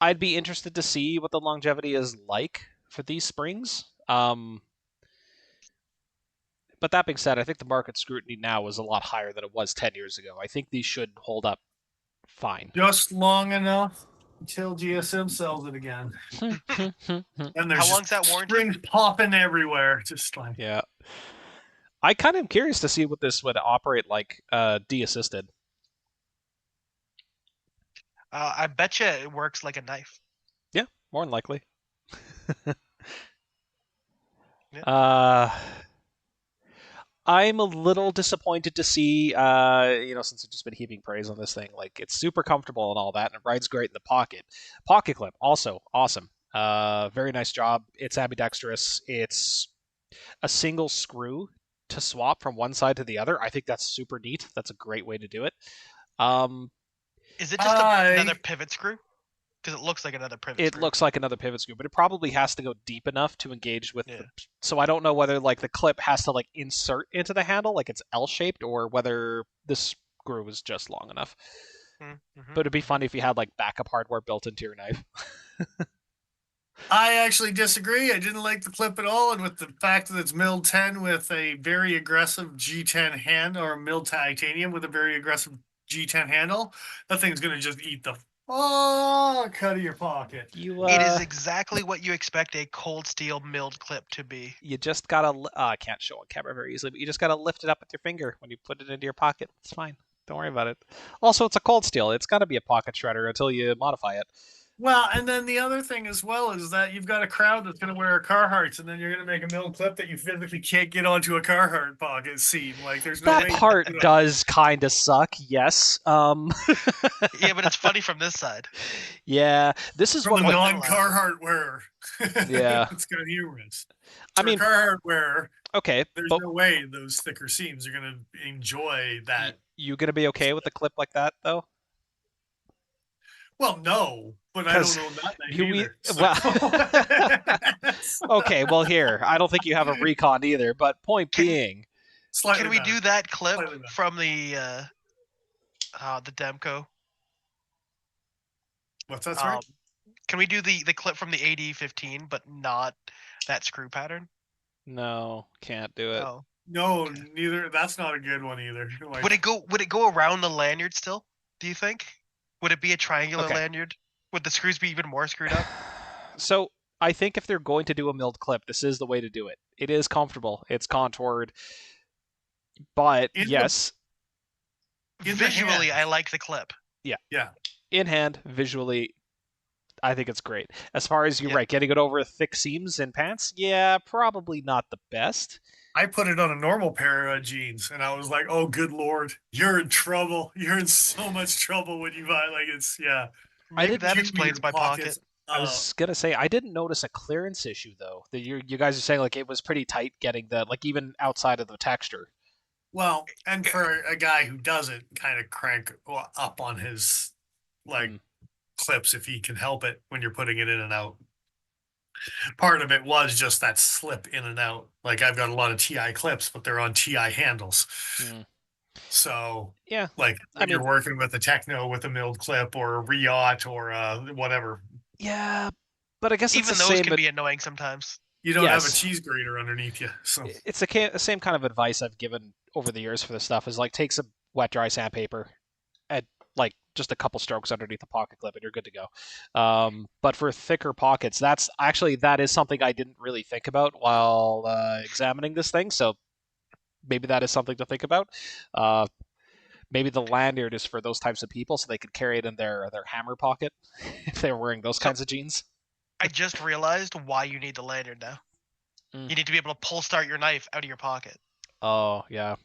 I'd be interested to see what the longevity is like for these springs. But that being said, I think the market scrutiny now is a lot higher than it was 10 years ago. I think these should hold up fine. Just long enough until GSM sells it again. And there's How just long's that warranty? springs popping everywhere. Just like, Yeah. I kind of am curious to see what this would operate like de-assisted. I bet you it works like a knife. Yeah, more than likely. Yeah. I'm a little disappointed to see, since I've just been heaping praise on this thing, like it's super comfortable and all that, and it rides great in the pocket. Pocket clip, also awesome. Very nice job. It's ambidextrous. It's a single screw to swap from one side to the other. I think that's super neat. That's a great way to do it. Is it just another pivot screw? Because it looks like another pivot It screw. looks like another pivot screw, but it probably has to go deep enough to engage with Yeah. so I don't know whether like the clip has to like insert into the handle like it's L-shaped or whether the screw is just long enough. Mm-hmm. But it'd be funny if you had like backup hardware built into your knife. I actually disagree. I didn't like the clip at all, and with the fact that it's milled 10 with a very aggressive G10 hand, or milled titanium with a very aggressive G10 handle, that thing's gonna just eat the fuck out of your pocket. It is exactly what you expect a ColdSteel milled clip to be. You just gotta. I can't show on camera very easily, but you just gotta lift it up with your finger when you put it into your pocket. It's fine. Don't worry about it. Also, it's a ColdSteel. It's gotta be a pocket shredder until you modify it. Well, and then the other thing as well is that you've got a crowd that's going to wear Carhartts, and then you're going to make a milled clip that you physically can't get onto a Carhartt pocket seam. Like, there's no That way. part does kind of suck. Yes. Yeah, but it's funny from this side. Yeah, this is From what the like non-Carhartt wearer. Yeah. It's kind of humorous. I For mean, a Carhartt wearer, okay, there's but no way those thicker seams are going to enjoy that. you gonna be okay with a clip like that though? Well, no, but I don't know that either. Well, okay, well here, I don't think you have a recon either. But point being, Can we do that clip Slightly from the Demco? What's that, sorry? Can we do the clip from the AD-15, but not that screw pattern? no, can't do it. Oh. No, Okay. neither. That's not a good one either. Like, Would it go around the lanyard still? Do you think? Would it be a triangular Okay. lanyard? Would the screws be even more screwed up? So I think if they're going to do a milled clip, this is the way to do it. It is comfortable. It's contoured, but yes, Visually, I like the clip. yeah. in hand, visually, I think it's great. As far as you're Yeah. right, getting it over thick seams in pants, yeah, probably not the best. I put it on a normal pair of jeans, and I was like, "Oh, good lord, you're in trouble. You're in so much trouble when you buy like it's yeah." Maybe didn't that Give me explains your my pocket. pockets. I was gonna say I didn't notice a clearance issue though. That you guys are saying like it was pretty tight getting the like even outside of the texture. Well, and for a guy who doesn't kind of crank up on his like clips if he can help it when you're putting it in and out. Part of it was just that slip in and out. Like I've got a lot of TI clips, but they're on TI handles. So, Yeah, like I when you're mean, working with a Techno with a milled clip or a Riot or whatever, yeah, but I guess it's the Even those same. can be annoying sometimes. you don't have a Yes, cheese grater underneath you. So, it's the same kind of advice I've given over the years for this stuff. Is like take some wet dry sandpaper, and like just a couple strokes underneath the pocket clip, and you're good to go. But for thicker pockets, that is something I didn't really think about while examining this thing. So maybe that is something to think about. Uh, maybe the lanyard is for those types of people, so they could carry it in their hammer pocket if they're wearing those So kinds of jeans. I just realized why you need the lanyard now. Mm. You need to be able to pull start your knife out of your pocket. Oh yeah,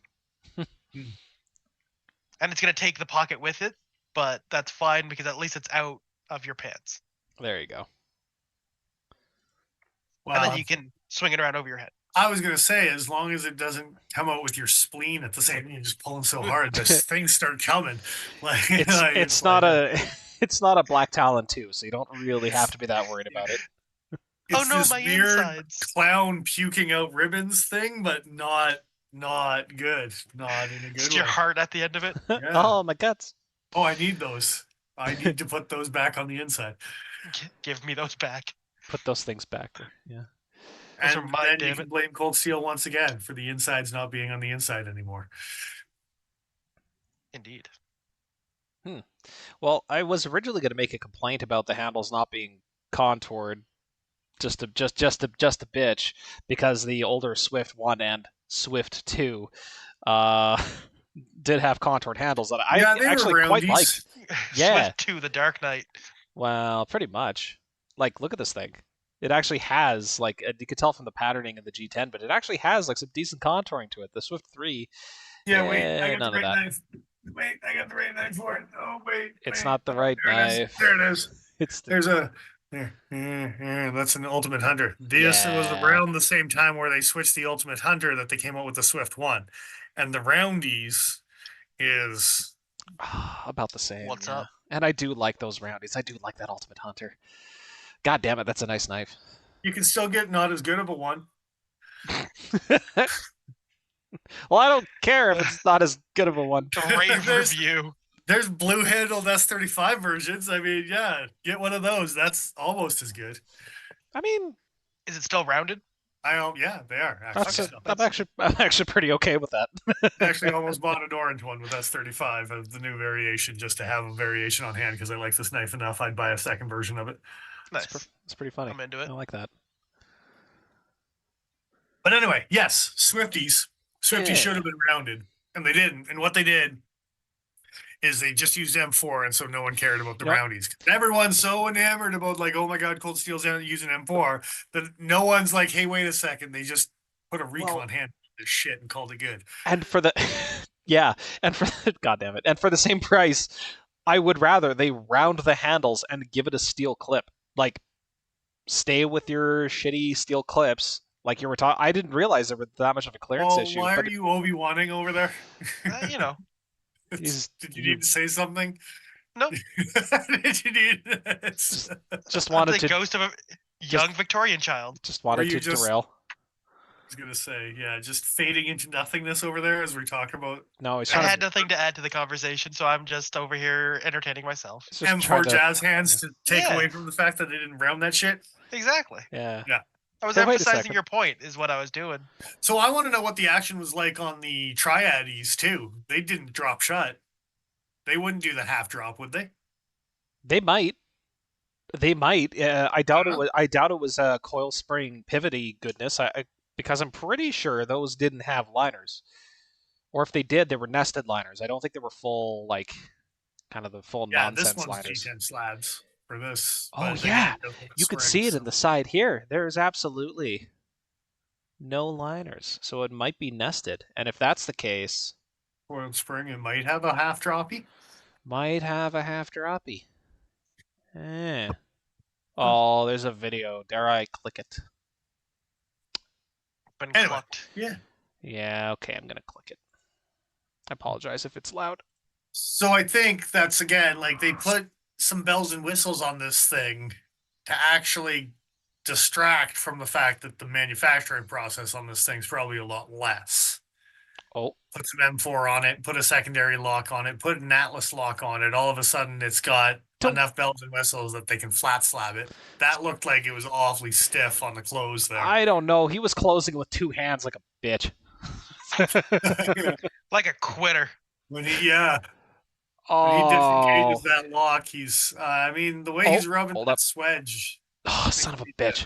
And it's going to take the pocket with it, but that's fine because at least it's out of your pants. there you go. And then well, you can swing it around over your head. I was gonna say, as long as it doesn't come out with your spleen at the same time, you're just pulling so hard, this things start coming. Like, It's not a it's not a black talon too, so you don't really have to be that worried about it. Oh it's no, this my weird insides. clown puking out ribbons thing, but not good, not in a good Just your way. heart at the end of it. Yeah. Oh my guts. Oh, I need those. I need to put those back on the inside, Give me those back. Put those things back there. Yeah. Those are and mine, then you damn can it. blame ColdSteel once again for the insides not being on the inside anymore. Indeed. Well, I was originally going to make a complaint about the handles not being contoured, just a bitch, because the older Swift 1 and Swift 2 uh, did have contoured handles that I Yeah, they were actually quite liked. roundies. Yeah. Swift 2, the Dark Knight. Well, pretty much. Like, look at this thing. It actually has like you could tell from the patterning of the G10, but it actually has like some decent contouring to it. The Swift 3, Yeah, wait, I got the none of right that. knife. Wait, I got the right knife for it. Oh, wait, It's wait. not the Oh, right there it is. knife. There it is. It's the, There's a that's an Ultimate Hunter. This was yeah. around the same time where they switched the Ultimate Hunter that they came out with the Swift One, and the Roundies is About the same. What's Yeah. up? And I do like those roundies. I do like that Ultimate Hunter. God damn it, that's a nice knife. you can still get not as good of a one. Well, I don't care if it's not as good of a one. Rave there's review. there's blue handled S35 versions. I mean, yeah, get one of those. That's almost as good. I mean, Is it still rounded? I don't. Yeah, they are actually. I'm actually pretty okay with that. I actually almost bought an orange one with S35 of the new variation just to have a variation on hand because I like this knife enough. I'd buy a second version of it. Nice. It's pretty funny. I'm into it. I like that. But anyway, yes, Swifties. Swifties Yeah. should have been rounded, and they didn't. And what they did is they just used M4, and so no one cared about the Yep. roundies. Everyone's so enamored about like, oh my god, ColdSteel's using M4 that no one's like, hey, wait a second. They just put a recon hand on this shit and called it good. And for the yeah, and for god damn it, and for the same price, I would rather they round the handles and give it a steel clip. Like, stay with your shitty steel clips. Like you were talking, I didn't realize there was that much of a clearance issue. Why But are you Obi-Wanning over there? You know. Did you need to say something? Nope. Did you need? just I'm wanted the to ghost of a young Victorian child. just wanted you to just- derail. I was gonna say, yeah, just fading into nothingness over there as we talk about No, he's I trying had to. nothing to add to the conversation, so I'm just over here entertaining myself. He's just M4 trying to- jazz hands to take Yeah. away from the fact that they didn't round that shit. Exactly. Yeah. I was Hey, wait a emphasizing second. your point, is what I was doing. So I want to know what the action was like on the Triades too. They didn't drop shut. They wouldn't do the half drop, would they? They might. They might. I doubt it was. I doubt it was a coil spring pivoty goodness. Because I'm pretty sure those didn't have liners, or if they did, they were nested liners. I don't think they were full, like, kind of the full Yeah, nonsense this one's liners. G10 slabs for this. Oh, but yeah. again, it doesn't have You could springs, see it so- in the side here. There's absolutely no liners, so it might be nested. And if that's the case, coiled spring. It might have a half droppy. might have a half droppy. Eh. Oh, there's a video. Dare I click it? Been Anyway. clucked. Yeah. Yeah, okay, I'm gonna click it. I apologize if it's loud. So I think that's again like they put some bells and whistles on this thing to actually distract from the fact that the manufacturing process on this thing's probably a lot less. Oh, put some M4 on it, put a secondary lock on it, put an Atlas lock on it. All of a sudden, it's got don't. enough bells and whistles that they can flat slab it. That looked like it was awfully stiff on the close there. I don't know. He was closing with two hands like a bitch. Like a quitter. When he, yeah, when he Oh, disengages that lock, he's, I mean, the way oh, he's rubbing hold that up. swedge. Oh, son of a bitch.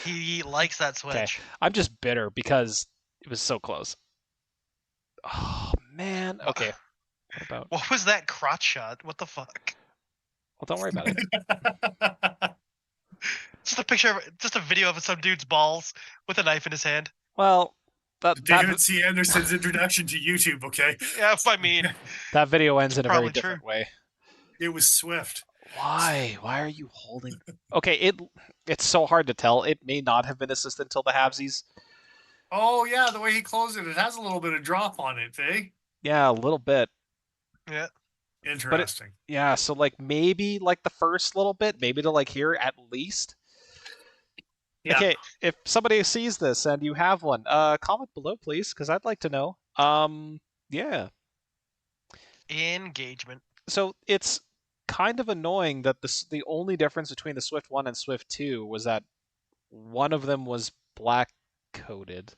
He likes that Okay, switch. I'm just bitter because it was so close. Oh, man. Okay, what about? What was that crotch shot? What the fuck? Well, don't worry about it. Just a picture of, just a video of some dude's balls with a knife in his hand. Well, David C. Anderson's introduction to YouTube, okay? Yeah, I mean, that video ends in a very probably different way. It was Swift. Why? Why are you holding? Okay, it's so hard to tell. It may not have been assisted until the halvesies. Oh, yeah, the way he closed it, it has a little bit of drop on it, eh? Yeah, a little bit. yeah. Interesting. Yeah, so like maybe like the first little bit, maybe to like here at least. Yeah. Okay, if somebody sees this and you have one, comment below please, because I'd like to know. Yeah. Engagement. So it's kind of annoying that the only difference between the Swift 1 and Swift 2 was that one of them was black coated.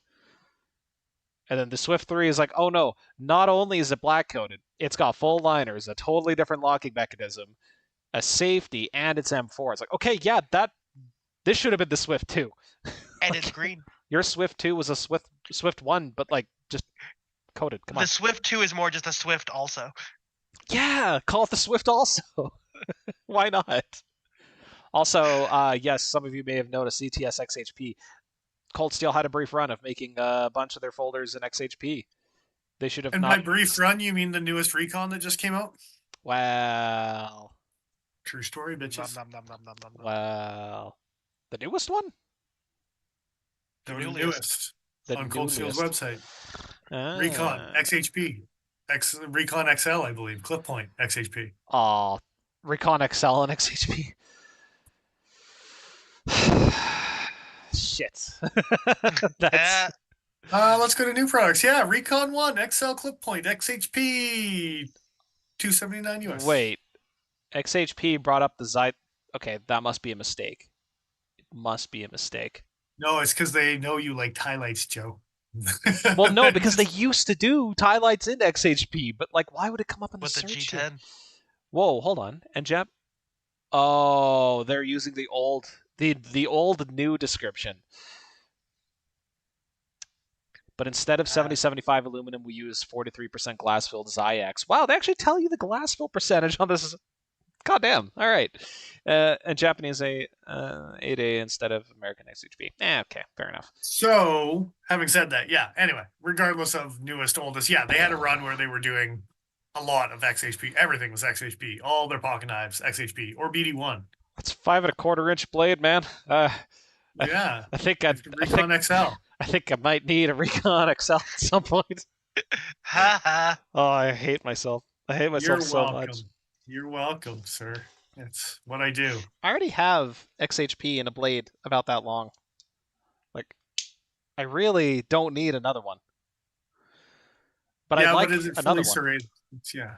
And then the Swift 3 is like, oh no, not only is it black coated, it's got full liners, a totally different locking mechanism, a safety, and it's M4. It's like, okay, yeah, this should have been the Swift 2. And Like, it's green. Your Swift 2 was a Swift 1, but like just coated. Come on. The Swift 2 is more just a Swift also. Yeah, call it the Swift also. Why not? Also, yes, some of you may have noticed CTS XHP. ColdSteel had a brief run of making a bunch of their folders in XHP. They should have And not. by brief run, you mean the newest recon that just came out? Wow. True story, bitches. Nom, nom, nom, nom, nom, nom, nom. Wow. The newest one? The newest. newest The on ColdSteel's newest. website. Ah. Recon XHP. Recon XL, I believe. Clip point XHP. Aw. Recon XL and XHP. Shit. That's. Let's go to new products. Yeah, Recon 1 XL clip point XHP 279 US. Wait. XHP brought up the Zy. Okay, that must be a mistake. It must be a mistake. No, it's because they know you like highlights, Joe. Well, no, because they used to do tie lights in XHP, but like, why would it come up in the With the search? G10. Whoa, hold on. And Jap. Oh, they're using the old new description. But instead of 70-75 aluminum, we use 43% glass filled Zyx. Wow, they actually tell you the glass fill percentage on this. God damn. All right. And Japanese 8A instead of American XHP. Okay, fair enough. So, having said that, yeah, anyway, regardless of newest, oldest, yeah, they had a run where they were doing a lot of XHP. Everything was XHP. All their pocket knives, XHP, or BD1. That's 5 1/4 inch blade, man. Yeah. I think Recon XL. I think I might need a Recon XL at some point. Ha ha. Oh, I hate myself. I hate myself You're so welcome. much. You're welcome, sir. It's what I do. I already have XHP in a blade about that long. Like, I really don't need another one. But yeah, I'd like but is it another fully one. serrated? Yeah.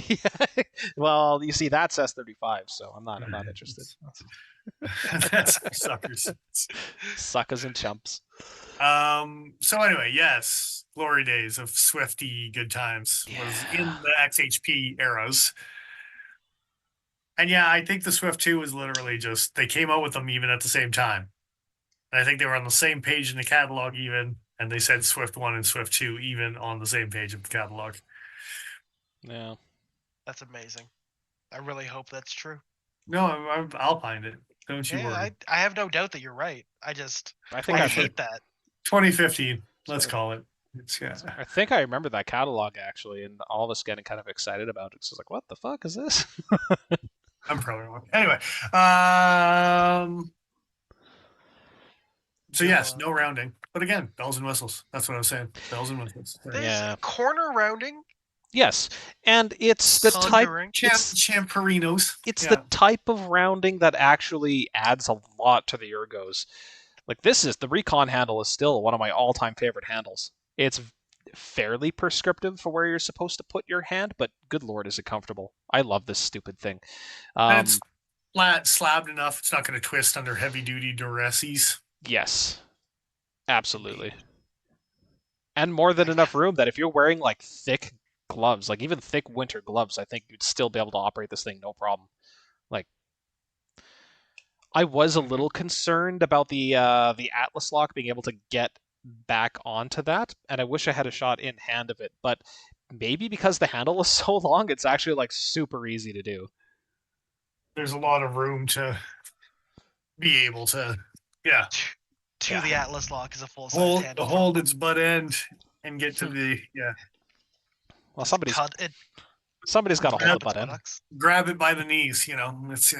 Yeah. Well, you see, that's S35, so I'm not interested. That's suckers. Suckers and chumps. So anyway, yes, glory days of Swifty good times was in the XHP eras. And yeah, I think the Swift 2 was literally just they came out with them even at the same time. And I think they were on the same page in the catalog even, and they said Swift 1 and Swift 2 even on the same page of the catalog. Yeah. That's amazing. I really hope that's true. No, I'll find it. Don't you Yeah, worry. I have no doubt that you're right. I think I hate that. 2015, let's call it. It's, yeah. I think I remember that catalog actually, and all of us getting kind of excited about it. So it's like, what the fuck is this? I'm probably wrong. Anyway, so yes, no rounding, but again, bells and whistles. That's what I was saying. Bells and whistles. There's Yeah. corner rounding. Yes, and it's the type. Thundering. Champerinos. It's the type of rounding that actually adds a lot to the ergos. Like the Recon handle is still one of my all-time favorite handles. It's fairly prescriptive for where you're supposed to put your hand, but good lord, is it comfortable. I love this stupid thing. And it's flat, slabbed enough. It's not going to twist under heavy-duty duresses. Yes, absolutely. And more than enough room that if you're wearing like thick gloves, like even thick winter gloves, I think you'd still be able to operate this thing no problem. Like, I was a little concerned about the Atlas lock being able to get back onto that, and I wish I had a shot in hand of it, but maybe because the handle is so long, it's actually like super easy to do. There's a lot of room to be able to, yeah, To Yeah. the Atlas lock is a full-size handle. hold its butt end and get to the, Well, Just somebody's cut it. got to hold grab the butt its end. buttocks. grab it by the knees. You know, it's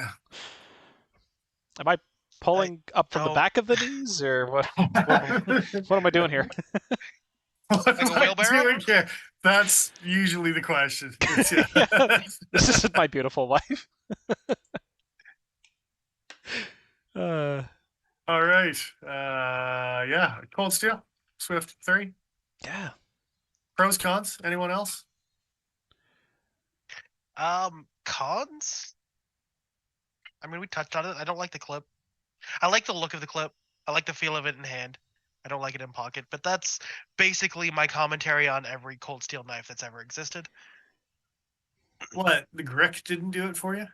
Am I pulling up from the don't- back of the knees, or what? What am I doing here? What Like a am I wheelbarrow? doing here? That's usually the question. It's, Yeah, this isn't my beautiful wife. All right. Yeah. ColdSteel Swift 3. Yeah. Pros, cons. Anyone else? Cons? I mean, we touched on it. I don't like the clip. I like the look of the clip. I like the feel of it in hand. I don't like it in pocket, but that's basically my commentary on every cold steel knife that's ever existed. What? The Grick didn't do it for you?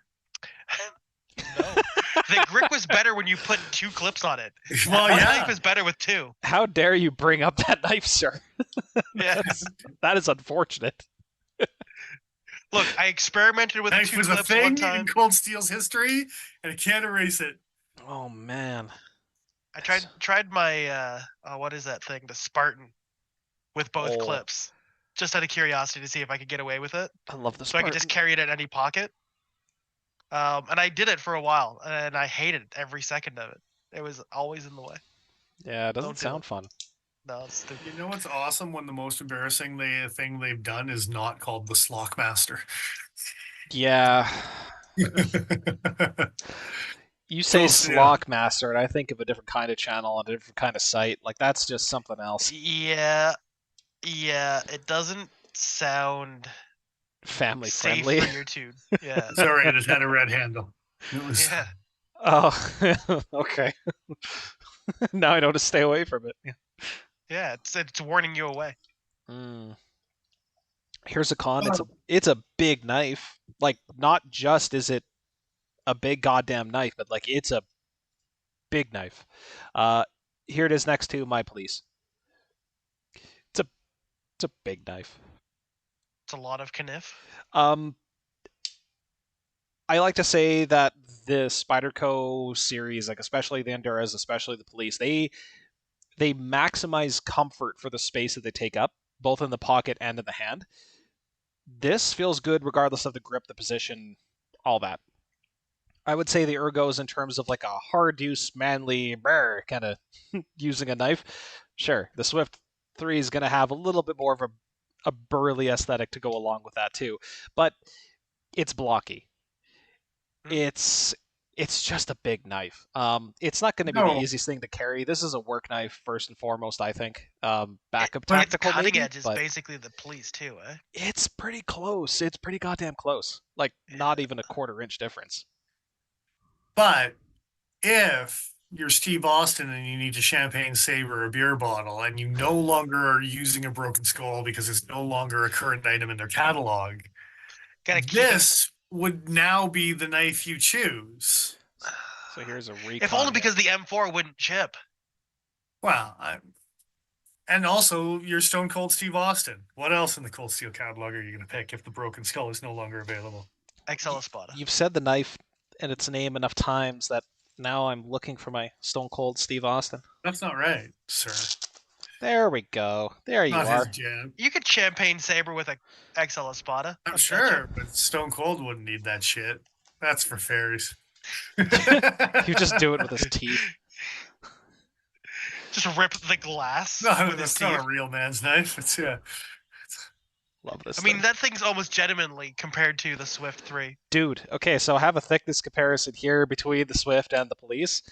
No. The Grick was better when you put 2 clips on it. Well, One yeah. knife is better with 2. How dare you bring up that knife, sir? Yes. That is unfortunate. Look, I experimented with Knife 2 was a clips one thing time. in Cold Steel's history, and it can't erase it. Oh man. I tried my what is that thing? The Spartan with both Oh. clips. Just out of curiosity to see if I could get away with it. I love the So I could just carry it in any pocket. And I did it for a while, and I hated every second of it. It was always in the way. Yeah, it doesn't Don't do sound it. fun. No, it's stupid. You know what's awesome? When the most embarrassing thing they've done is not called the Slockmaster. Yeah. You say Cool, Slockmaster, and I think of a different kind of channel and a different kind of site. Like, that's just something else. Yeah, it doesn't sound Family safe friendly. for your tube. Yeah, It's all right. It had a red handle. It was. yeah. Oh, okay. Now I know to stay away from it. Yeah. Yeah, it's warning you away. Here's a con. It's a big knife. Like, not just is it a big goddamn knife, but like it's a big knife. Here it is next to my police. It's a big knife. It's a lot of kniff. I like to say that the Spyderco series, like especially the Enduras, especially the police, they maximize comfort for the space that they take up, both in the pocket and in the hand. This feels good regardless of the grip, the position, all that. I would say the Ergos in terms of like a hard use, manly, kind of using a knife. Sure, the Swift 3 is going to have a little bit more of a burly aesthetic to go along with that too, but it's blocky. It's just a big knife. It's not going to be the easiest thing to carry. This is a work knife first and foremost, I think. Backup tactical, cutting maybe, edge is but basically the police too, eh? it's pretty close. It's pretty goddamn close. Like not even a quarter-inch difference. But if you're Steve Austin and you need a champagne saber, a beer bottle, and you no longer are using a broken skull because it's no longer a current item in their catalog, this would now be the knife you choose. So here's a recon. If only because the M4 wouldn't chip. Well, and also you're Stone Cold Steve Austin. What else in the Cold Steel catalog are you going to pick if the broken skull is no longer available? XL Espada. You've said the knife and its name enough times that now I'm looking for my Stone Cold Steve Austin. That's not right, sir. There we go. There you Not are. his jam. You could champagne saber with a XL Espada. I'm sure, but Stone Cold wouldn't need that shit. That's for fairies. You just do it with his teeth. Just rip the glass No, with his that's teeth. not a real man's knife. It's Love this. I mean, that thing's almost gentlemanly compared to the Swift 3. Dude, okay, so I have a thickness comparison here between the Swift and the police.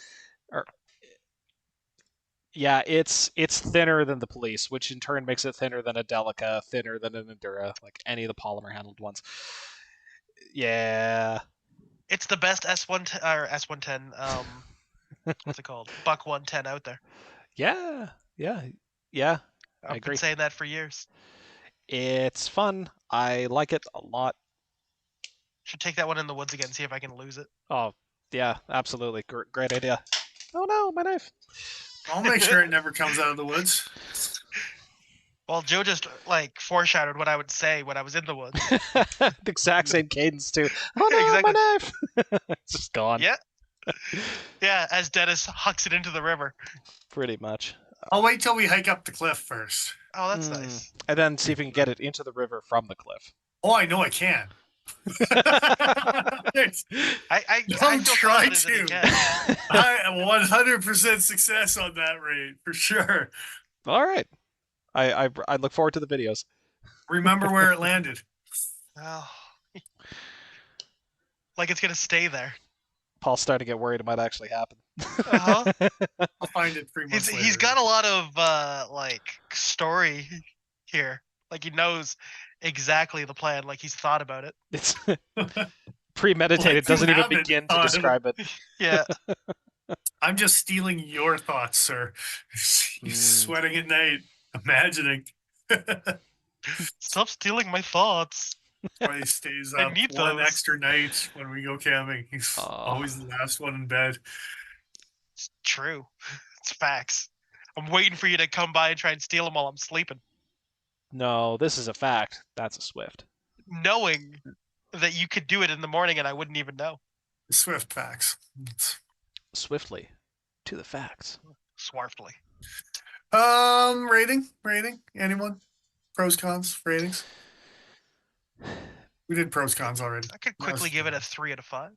Yeah, it's thinner than the Police, which in turn makes it thinner than a Delica, thinner than an Endura, like any of the polymer handled ones. Yeah. It's the best S1 or S110. What's it called? Buck 110 out there. Yeah. Yeah. Yeah. I I've been agree. saying that for years. It's fun. I like it a lot. Should take that one in the woods again. See if I can lose it. Oh, yeah, absolutely. Great idea. Oh no, my knife. I'll make sure it never comes out of the woods. Well, Joe just like foreshadowed what I would say when I was in the woods. The exact same cadence too. Oh no, Exactly. my knife. It's just gone. Yeah. Yeah, as Dennis hucks it into the river. Pretty much. I'll wait till we hike up the cliff first. Oh, that's nice. And then see if we can get it into the river from the cliff. Oh, I know I can. I Don't feel try confident to. that he can. I am 100% success on that rate for sure. All right. I look forward to the videos. Remember where it landed. Oh. Like it's gonna stay there. Paul's starting to get worried it might actually happen. Uh-huh. I'll find it 3 months later. He's got a lot of like story here. Like he knows exactly the plan. Like he's thought about it. It's premeditated. Like you doesn't even haven't begin to thought of describe it. Yeah. I'm just stealing your thoughts, sir. He's sweating at night, imagining. Stop stealing my thoughts. That's why he stays I up need one those. extra night when we go camping. He's always the last one in bed. It's true. It's facts. I'm waiting for you to come by and try and steal them while I'm sleeping. No, this is a fact. That's a Swift. Knowing that you could do it in the morning and I wouldn't even know. Swift facts. Swiftly to the facts. Swarftly. Rating. Anyone? Pros, cons, ratings. We did pros, cons already. I could quickly give it a 3 out of 5.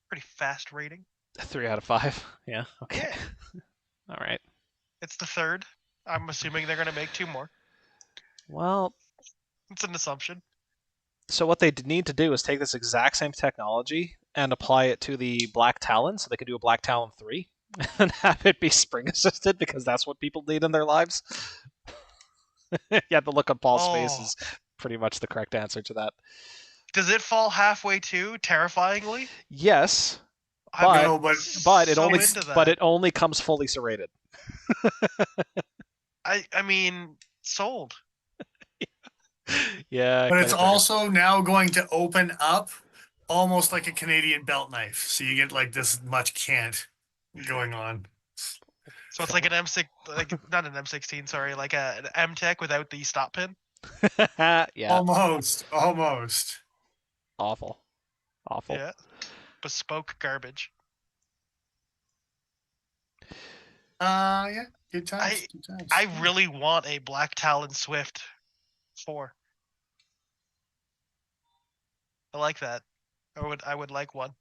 Pretty fast rating. A 3 out of 5. Yeah. Okay. Yeah. All right. It's the third. I'm assuming they're going to make 2 more. Well, It's an assumption. so what they need to do is take this exact same technology and apply it to the Black Talon, so they could do a Black Talon 3 and have it be spring assisted because that's what people need in their lives. Yeah, the look on Paul's face is pretty much the correct answer to that. Does it fall halfway too, terrifyingly? Yes, I'm but it so only into that. but it only comes fully serrated. I mean, sold. Yeah, But it's also now going to open up almost like a Canadian belt knife. So you get like this much cant going on. So it's like an M6, like not an M16, sorry, like an M-Tech without the stop pin. Yeah, Almost. awful. Yeah, bespoke garbage. Yeah, good times. I really want a Black Talon Swift 4. I like that. I would like one.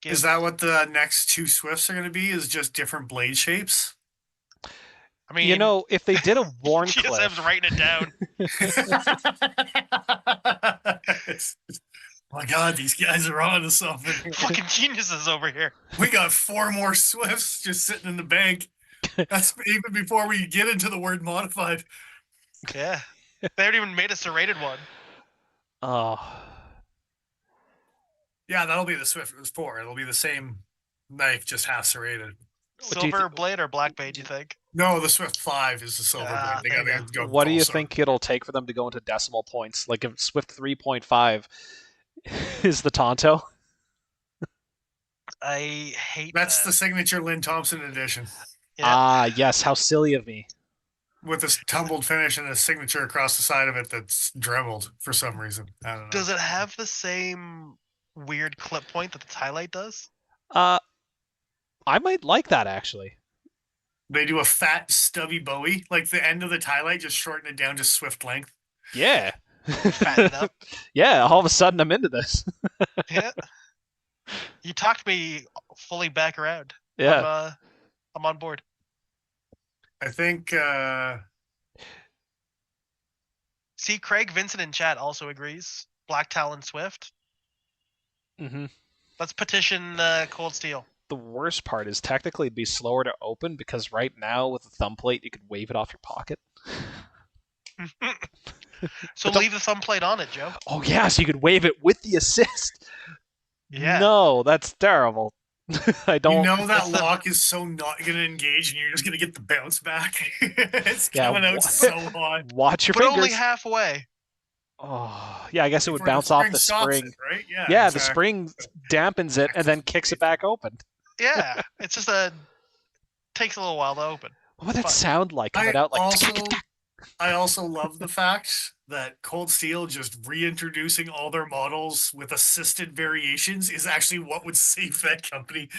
Is that what the next 2 Swifts are going to be? Is just different blade shapes? I mean, You know, if they did a Warncliffe, GSM's writing it down. My God, these guys are on to something. Fucking geniuses over here. We got 4 more Swifts just sitting in the bank. That's even before we get into the word modified. Yeah, they haven't even made a serrated one. oh, Yeah, that'll be the Swift 4. It'll be the same knife, just half serrated. Silver blade or black blade, you think? No, the Swift 5 is the silver blade. They there you gotta go what do full you silver. think it'll take for them to go into decimal points? Like if Swift 3.5 is the Tonto? I hate That's that. the signature Lynn Thompson edition. Yeah. Ah, yes. How silly of me. With this tumbled finish and a signature across the side of it that's dremeled for some reason. I don't know. Does it have the same weird clip point that the highlight does? I might like that actually. They do a fat, stubby Bowie, like the end of the tie light, just shorten it down to Swift length. Yeah. Fatten it up. Yeah, all of a sudden I'm into this. Yeah. You talked me fully back around. Yeah. I'm on board. I think See, Craig Vincent in chat also agrees. Black Talon Swift. Mm-hmm. Let's petition Cold Steel. the worst part is technically it'd be slower to open because right now with the thumb plate you could wave it off your pocket. So leave the thumb plate on it, Joe. Oh yeah, so you could wave it with the assist. Yeah. No, that's terrible. I don't. You know that It's the- lock is so not going to engage, and you're just going to get the bounce back. It's Yeah, coming out so hard. Watch your but fingers. only halfway. Oh, yeah, I guess it would Before the bounce off the stops spring. it, right? Yeah, Yeah, the exactly. spring dampens it and then kicks it back open. Yeah, it's just takes a little while to open. What would that Fun. sound like coming out like? I also love the fact that ColdSteel just reintroducing all their models with assisted variations is actually what would save that company.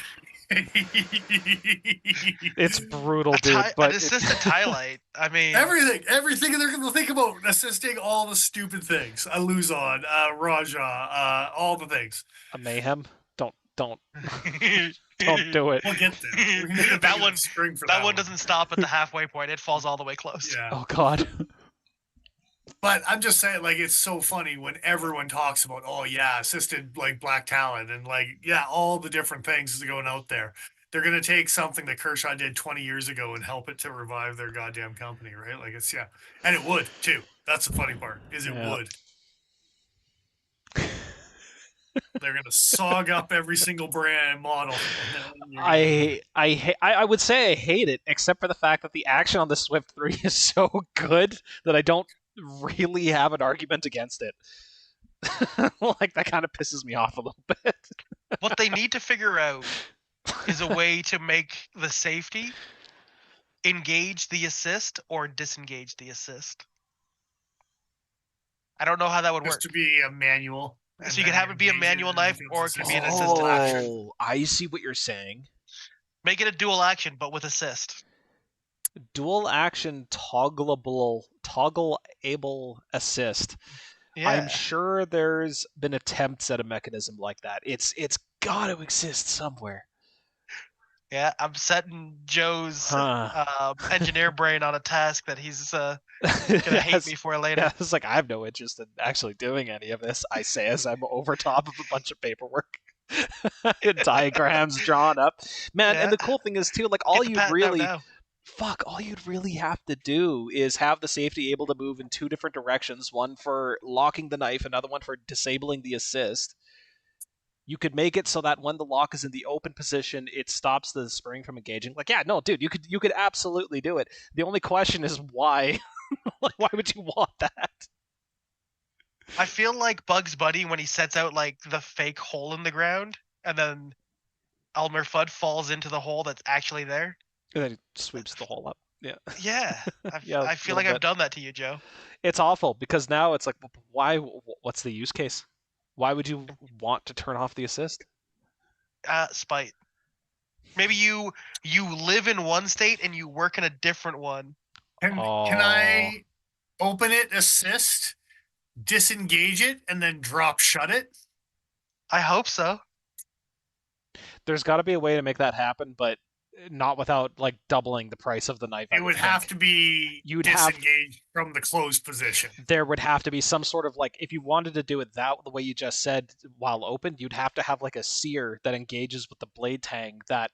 It's brutal, dude. But an assisted tie light. I mean, everything they're going to think about assisting all the stupid things. A Luzon, Raja, all the things. A mayhem. Don't don't do it. We'll get there. We're gonna get a that big one. string for That one doesn't stop at the halfway point. It falls all the way close. Yeah. Oh God. But I'm just saying, like, it's so funny when everyone talks about, oh yeah, assisted like black talent and like, yeah, all the different things going out there. They're gonna take something that Kershaw did 20 years ago and help it to revive their goddamn company, right? Like it's and it would too. That's the funny part, is it would. They're gonna sog up every single brand model. I would say I hate it, except for the fact that the action on the Swift 3 is so good that I don't really have an argument against it. Like that kind of pisses me off a little bit. What they need to figure out is a way to make the safety engage the assist or disengage the assist. I don't know how that would work. Just to be a manual. So you can have it be a manual knife, or it can be an assisted action. Oh, I see what you're saying. Make it a dual action, but with assist. Dual action toggleable assist. Yeah. I'm sure there's been attempts at a mechanism like that. It's got to exist somewhere. Yeah, I'm setting Joe's engineer brain on a task that he's gonna hate me for later. Yeah, it's like I have no interest in actually doing any of this. I say as I'm over top of a bunch of paperwork, diagrams drawn up. Man, and the cool thing is too, like all you'd really have to do is have the safety able to move in two different directions, one for locking the knife, another one for disabling the assist. You could make it so that when the lock is in the open position, it stops the spring from engaging. Like, yeah, no, dude, you could absolutely do it. The only question is why? Like, why would you want that? I feel like Bugs Bunny when he sets out like the fake hole in the ground, and then Elmer Fudd falls into the hole that's actually there. And then it sweeps the hole up. Yeah. Yeah. Yeah, I feel like I've done that to you, Joe. It's awful because now it's like, why? What's the use case? Why would you want to turn off the assist? Spite. Maybe you live in one state and you work in a different one. Can I open it, assist, disengage it, and then drop shut it? I hope so. There's got to be a way to make that happen, but not without like doubling the price of the knife. It would have to be disengaged from the closed position. There would have to be some sort of like, if you wanted to do it the way you just said while open, you'd have to have like a sear that engages with the blade tang that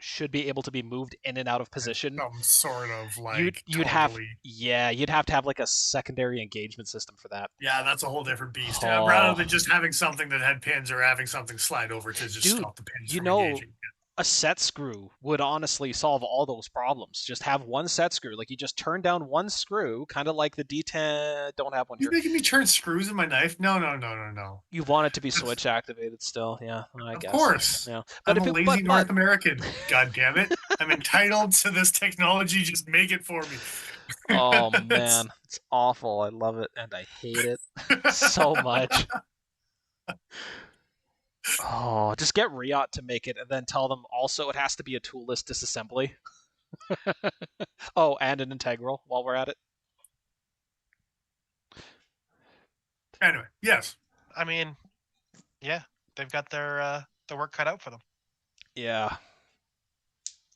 should be able to be moved in and out of position. Some sort of like you'd have to have like a secondary engagement system for that. Yeah, that's a whole different beast. Rather than just having something that had pins or having something slide over to just stop the pins from engaging. A set screw would honestly solve all those problems. Just have one set screw. Like you just turn down one screw, kind of like the D10. Don't have one here. You're making me turn screws in my knife? No. You want it to be switch activated still, yeah. I guess. Of course. Yeah. But I'm a lazy North American. God damn it. I'm entitled to this technology. Just make it for me. Oh man, it's awful. I love it and I hate it so much. Oh, just get Riot to make it and then tell them also it has to be a toolless disassembly. Oh, and an integral while we're at it. Anyway, yes. I mean, yeah, they've got their work cut out for them. Yeah.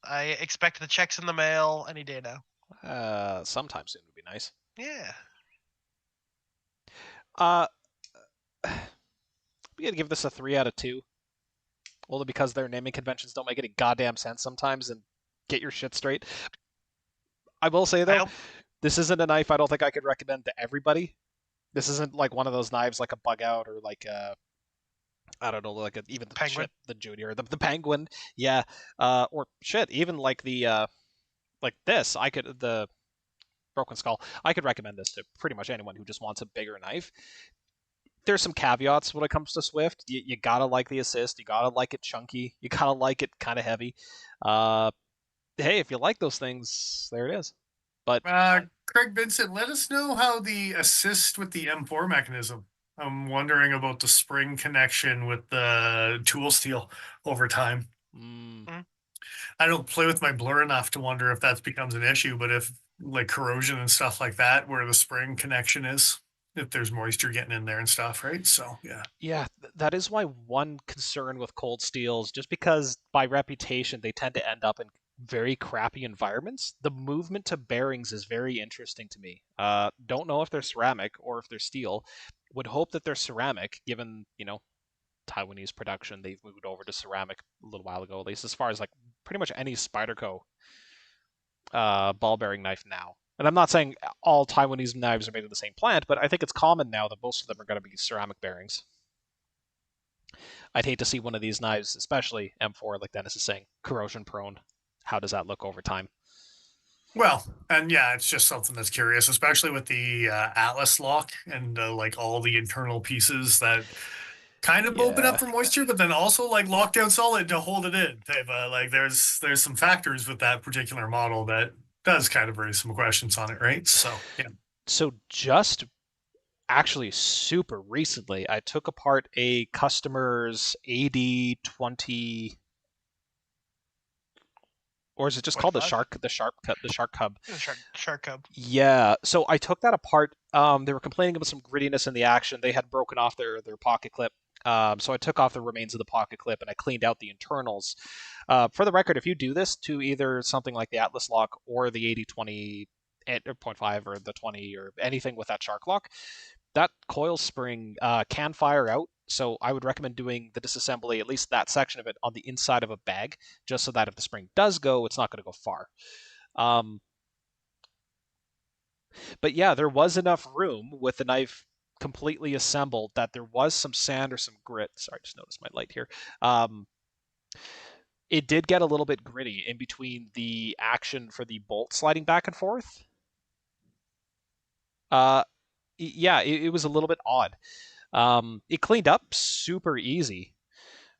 I expect the checks in the mail any day now. Sometime soon would be nice. Yeah. We gotta give this a 3 out of 2. only because their naming conventions don't make any goddamn sense sometimes. And get your shit straight. I will say I though, hope this isn't a knife I don't think I could recommend to everybody. This isn't like one of those knives like a bug out or like a I don't know, like even the Penguin. shit, the junior, the penguin, yeah, or shit, even like the like this, I could the broken skull, I could recommend this to pretty much anyone who just wants a bigger knife. There's some caveats when it comes to Swift. You gotta like the assist, you gotta like it chunky, you gotta like it kind of heavy. Uh, hey, if you like those things, there it is. But Craig Vincent, let us know how the assist with the M4 mechanism. I'm wondering about the spring connection with the tool steel over time. mm, I don't play with my blur enough to wonder if that becomes an issue, but if like corrosion and stuff like that, where the spring connection is, if there's moisture getting in there and stuff, right? So yeah. yeah, that is my one concern with cold steels, just because by reputation they tend to end up in very crappy environments. The movement to bearings is very interesting to me. Don't know if they're ceramic or if they're steel. Would hope that they're ceramic, given Taiwanese production. They've moved over to ceramic a little while ago, at least as far as like pretty much any Spyderco ball bearing knife now. And I'm not saying all Taiwanese knives are made in the same plant, but I think it's common now that most of them are going to be ceramic bearings. I'd hate to see one of these knives, especially M4, like Dennis is saying, corrosion prone. How does that look over time? Well, and yeah, it's just something that's curious, especially with the Atlas lock and like all the internal pieces that kind of open up Yeah. for moisture, but then also like lock down solid to hold it in. Like there's some factors with that particular model that does kind of raise some questions on it, right? So yeah. So just actually super recently, I took apart a customer's AD20, or is it just called the 25. shark, the shark cub? Shark Cub. Yeah. So I took that apart. They were complaining about some grittiness in the action. They had broken off their pocket clip. So I took off the remains of the pocket clip and I cleaned out the internals. For the record, if you do this to either something like the Atlas lock or the 8020 or 0.5 or the 20 or anything with that shark lock, that coil spring can fire out. So I would recommend doing the disassembly, at least that section of it, on the inside of a bag, just so that if the spring does go, it's not going to go far. Um, but yeah, there was enough room with the knife completely assembled that there was some sand or some grit. Sorry, I just noticed my light here. Um, it did get a little bit gritty in between the action for the bolt sliding back and forth. Uh, yeah, it was a little bit odd. It cleaned up super easy,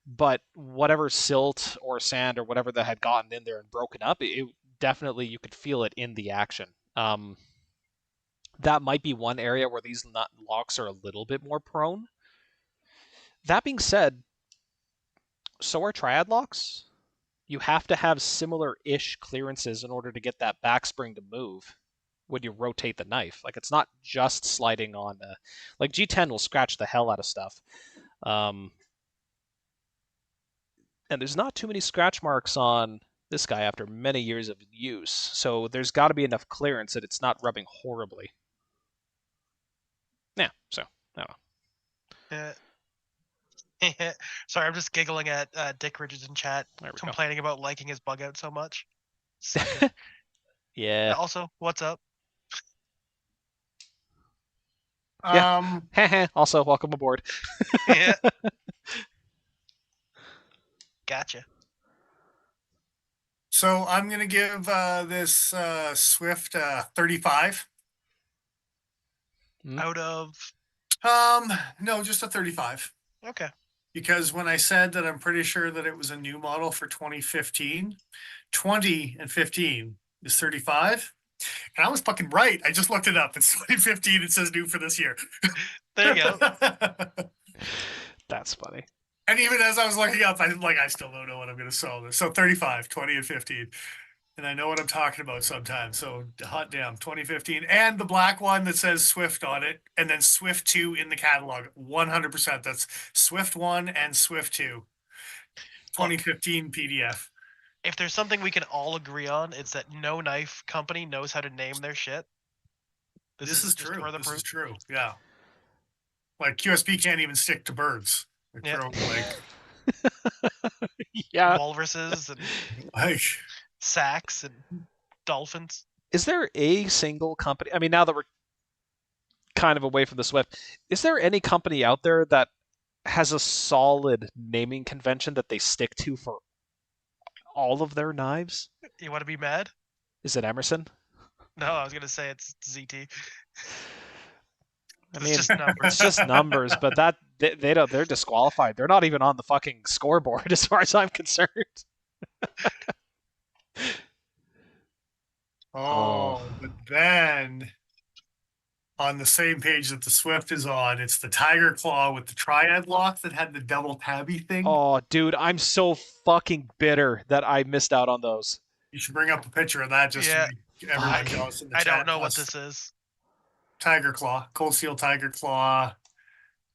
but whatever silt or sand or whatever that had gotten in there and broken up, it definitely you could feel it in the action. That might be one area where these nut locks are a little bit more prone. That being said, so are triad locks. You have to have similar-ish clearances in order to get that backspring to move when you rotate the knife. Like it's not just sliding on. Like G10 will scratch the hell out of stuff, um, and there's not too many scratch marks on this guy after many years of use. So there's got to be enough clearance that it's not rubbing horribly. Yeah. So I don't know. Sorry, I'm just giggling at Dick Richards in chat, There we complaining about liking his bug out so much. Sucker. Yeah. Also, what's up? Yeah. Also, welcome aboard. Yeah, gotcha. So I'm gonna give this Swift 35. Out of No, just a 35. okay. Because when I said that I'm pretty sure that it was a new model for 2015, 20 and 15 is 35. And I was fucking right. I just looked it up. It's 2015. It says new for this year. There you go. That's funny. And even as I was looking up, I still don't know what I'm going to sell this. So 35, 20, and 15. And I know what I'm talking about sometimes. So hot damn, 2015. And the black one that says Swift on it. And then Swift 2 in the catalog. 100%. That's Swift 1 and Swift 2. 2015 PDF. If there's something we can all agree on, it's that no knife company knows how to name their shit. This is just true. further This proof. is true. Yeah. Like QSP can't even stick to birds. Yeah. Yeah. walruses and Like, sacks and dolphins. Is there a single company? I mean, now that we're kind of away from the Swift, is there any company out there that has a solid naming convention that they stick to for all of their knives? You want to be mad? Is it Emerson? No, I was gonna say it's ZT. I It's mean, just numbers. it's just numbers, but that they don't. They're disqualified. They're not even on the fucking scoreboard, as far as I'm concerned. but then on the same page that the Swift is on, it's the Tiger Claw with the triad lock that had the double tabby thing. Oh, dude, I'm so fucking bitter that I missed out on those. You should bring up a picture of that just Yeah. to make everyone Fuck. jealous in the I chat. don't know what Plus, this is. Tiger Claw, ColdSteel Tiger Claw,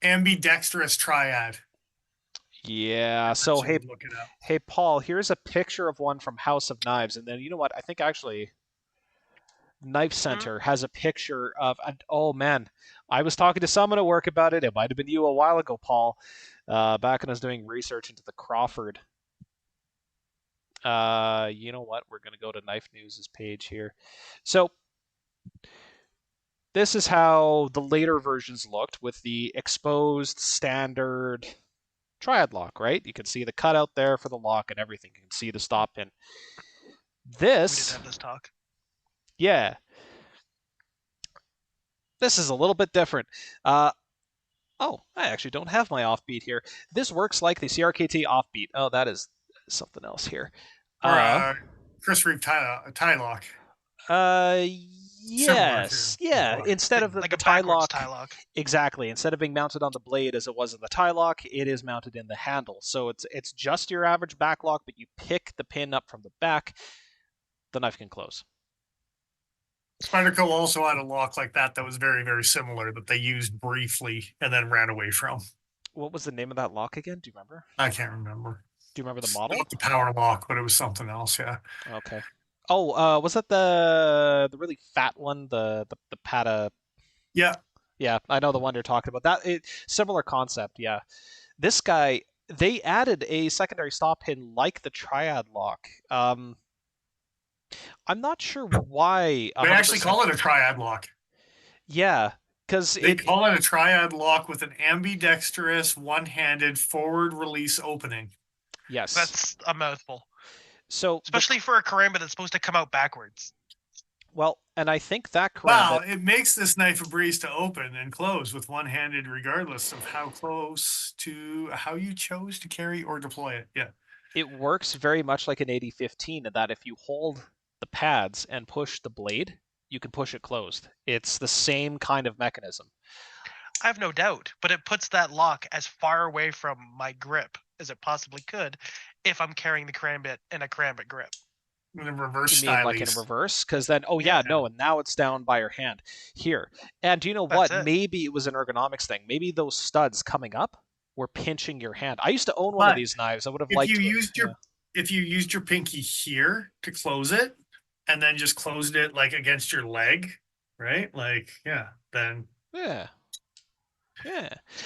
ambidextrous triad. Yeah. So hey, Look it up. hey, Paul, here's a picture of one from House of Knives, and then you know what? I think actually Knife Center has a picture of. Oh man, I was talking to someone at work about it. It might have been you a while ago, Paul. Back when I was doing research into the Crawford. You know what? We're gonna go to Knife News' page here. So this is how the later versions looked with the exposed standard triad lock, right? You can see the cutout there for the lock and everything. You can see the stop pin. We did This, have this talk. yeah, this is a little bit different. Oh, I actually don't have my offbeat here. This works like the CRKT offbeat. Oh, that is something else here. Or Chris Reeve tie lock. Yes, yeah. Instead of like the a tie backwards lock, tie lock. exactly. Instead of being mounted on the blade as it was in the tie lock, it is mounted in the handle. So it's just your average back lock, but you pick the pin up from the back. The knife can close. Spyderco also had a lock like that was very, very similar that they used briefly and then ran away from. What was the name of that lock again? Do you remember? I can't remember. Do you remember the model? Not the power lock, but it was something else. Yeah. Okay. Oh, was that the really fat one? The Pata. Yeah. Yeah, I know the one you're talking about. Similar concept. Yeah. This guy, they added a secondary stop pin like the triad lock. I'm not sure why. They actually call it a triad lock. Yeah, because they call it a triad lock with an ambidextrous, one-handed forward release opening. Yes, that's a mouthful. So, especially for a karambit that's supposed to come out backwards. Well, and I think that karambit. Wow, it makes this knife a breeze to open and close with one-handed, regardless of how close to how you chose to carry or deploy it. Yeah. It works very much like an 80-15 in that if you hold the pads and push the blade, you can push it closed. It's the same kind of mechanism. I have no doubt, but it puts that lock as far away from my grip as it possibly could if I'm carrying the karambit in a karambit grip. In a reverse, you mean like in a reverse? Because then, no, and now it's down by your hand here. And do you know what? Maybe it was an ergonomics thing. Maybe those studs coming up were pinching your hand. I used to own one of these knives. I would have liked. If you used your pinky here to close it, and then just closed it like against your leg, right? Like, then. Yeah.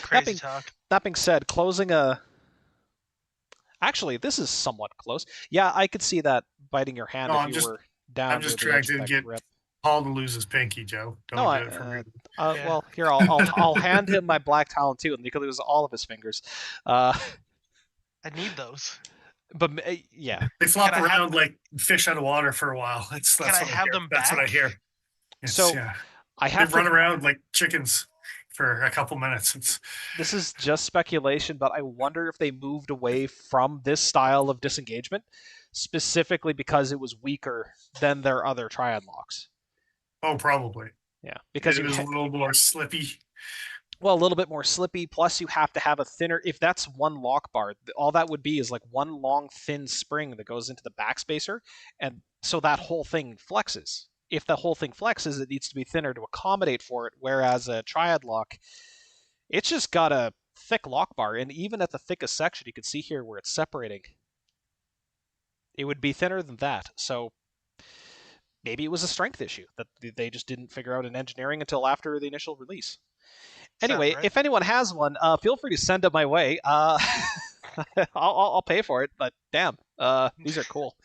Crazy talk. That being said, closing a. Actually, this is somewhat close. Yeah, I could see that biting your hand if you were down. I'm just trying to get Paul to lose his pinky, Joe. Don't do it for me. Well, here I'll hand him my black talon too, and he can lose all of his fingers. I need those. But yeah, they flop around like fish out of water for a while. That's what I hear. That's what I hear. They run around like chickens for a couple minutes. This is just speculation, but I wonder if they moved away from this style of disengagement specifically because it was weaker than their other triad locks. Oh, probably. Yeah, because it was a little more slippy. Well, a little bit more slippy, plus you have to have a thinner... If that's one lock bar, all that would be is like one long, thin spring that goes into the backspacer, and so that whole thing flexes. If the whole thing flexes, it needs to be thinner to accommodate for it, whereas a triad lock, it's just got a thick lock bar, and even at the thickest section, you can see here where it's separating. It would be thinner than that, so maybe it was a strength issue that they just didn't figure out in engineering until after the initial release. Anyway, if anyone has one, feel free to send it my way. I'll pay for it, but damn, these are cool.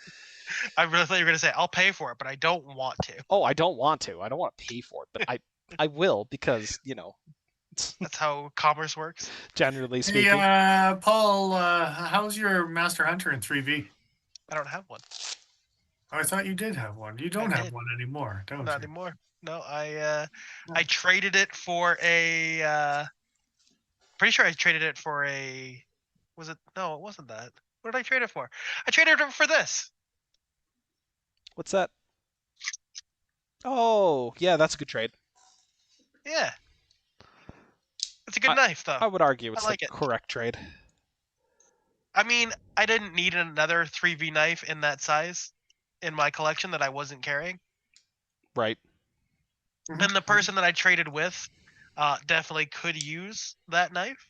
I really thought you were gonna say I'll pay for it, but I don't want to. Oh, I don't want to. I don't want to pay for it, but I will because That's how commerce works. generally Hey, speaking. Paul, how's your Master Hunter in 3V? I don't have one. Oh, I thought you did have one. You don't have did. one anymore, don't Not you? anymore. No, I traded it for a. Pretty sure I traded it for a. Was it? No, it wasn't that. What did I trade it for? I traded it for this. What's that? Oh, yeah, that's a good trade. Yeah. It's a good knife, though. I would argue it's like the it. correct trade. I mean, I didn't need another 3V knife in that size in my collection that I wasn't carrying. Right. And the person that I traded with definitely could use that knife.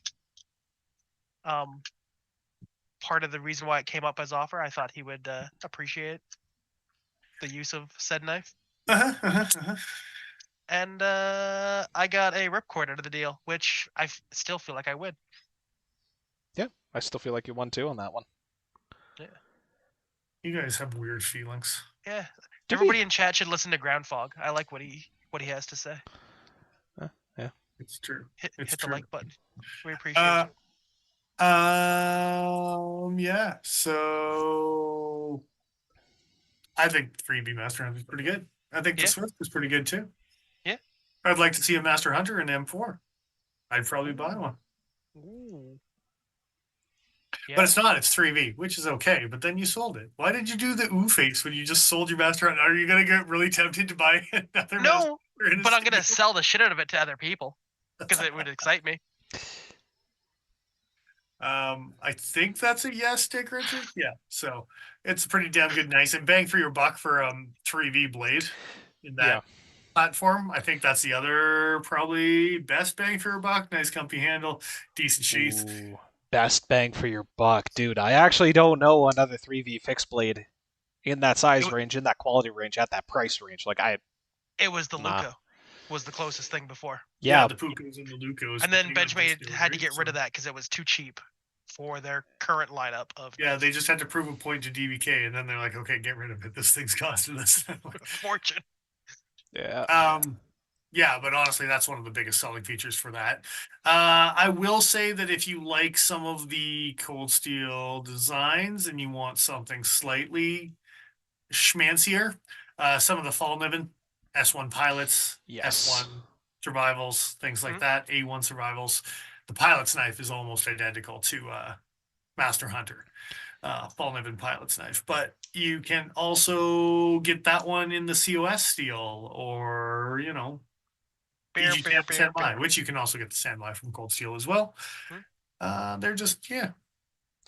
Part of the reason why it came up as offer, I thought he would appreciate the use of said knife. And I got a ripcord out of the deal, which I still feel like I win. Yeah, I still feel like you won too on that one. Yeah. You guys have weird feelings. Yeah. Do Everybody we? in chat should listen to Ground Fog. I like what he has to say. Yeah. It's true. Hit It's the true. like button. We appreciate you. Yeah. So I think 3B Master Hunter is pretty good. I think the Yeah. Swift is pretty good too. Yeah. I'd like to see a Master Hunter in M4. I'd probably buy one. Ooh. Yeah. But it's not. It's 3V, which is okay. But then you sold it. Why did you do the ooh face when you just sold your Master Hunter? Are you going to get really tempted to buy another Master No, Hunter in a but I'm gonna steel? sell the shit out of it to other people because it would excite me. I think that's a yes, Dick Richard. Yeah. So it's a pretty damn good, nice, and bang for your buck for 3V blade in that Yeah. platform. I think that's the other probably best bang for your buck. Nice, comfy handle, decent sheath. Ooh, best bang for your buck, dude. I actually don't know another 3V fixed blade in that size range, in that quality range, at that price range. Like It was the Nah. Luco, was the closest thing before. Yeah, the Pukas and the Lucos. And then depending on Benchmade disco, had to right? get rid So- of that because it was too cheap for their current lineup of. Yeah, they just had to prove a point to DBK, and then they're like, "Okay, get rid of it. This thing's costing us." Fortune. yeah. Yeah, but honestly, that's one of the biggest selling features for that. I will say that if you like some of the ColdSteel designs and you want something slightly schmancier, some of the Fall Niven S1 pilots, Yes. S1 survivals, things like Mhm. that, A1 survivals. The pilot's knife is almost identical to Master Hunter, Fall Niven pilot's knife, but you can also get that one in the COS steel, or Beer, beer, EG10 beer, Sandlai, beer. which you can also get the Sandlai from ColdSteel as well. They're just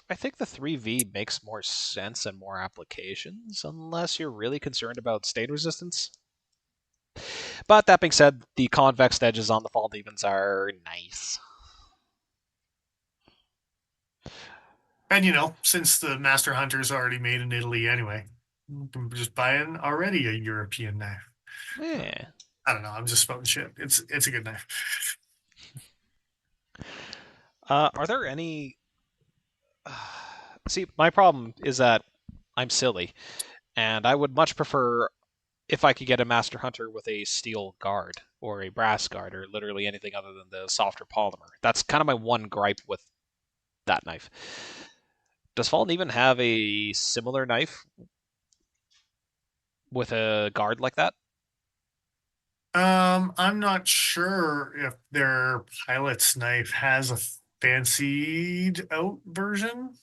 I think the 3V makes more sense and more applications, unless you're really concerned about stain resistance. But that being said, the convex edges on the Fall Demons are nice. And since the Master Hunter is already made in Italy anyway, you can just buy an already a European knife. Yeah. I don't know. I'm just spouting shit. It's a good knife. Are there any? See, my problem is that I'm silly, and I would much prefer if I could get a Master Hunter with a steel guard or a brass guard or literally anything other than the softer polymer. That's kind of my one gripe with that knife. Does Fallen even have a similar knife with a guard like that? I'm not sure if their pilot's knife has a fancied out version.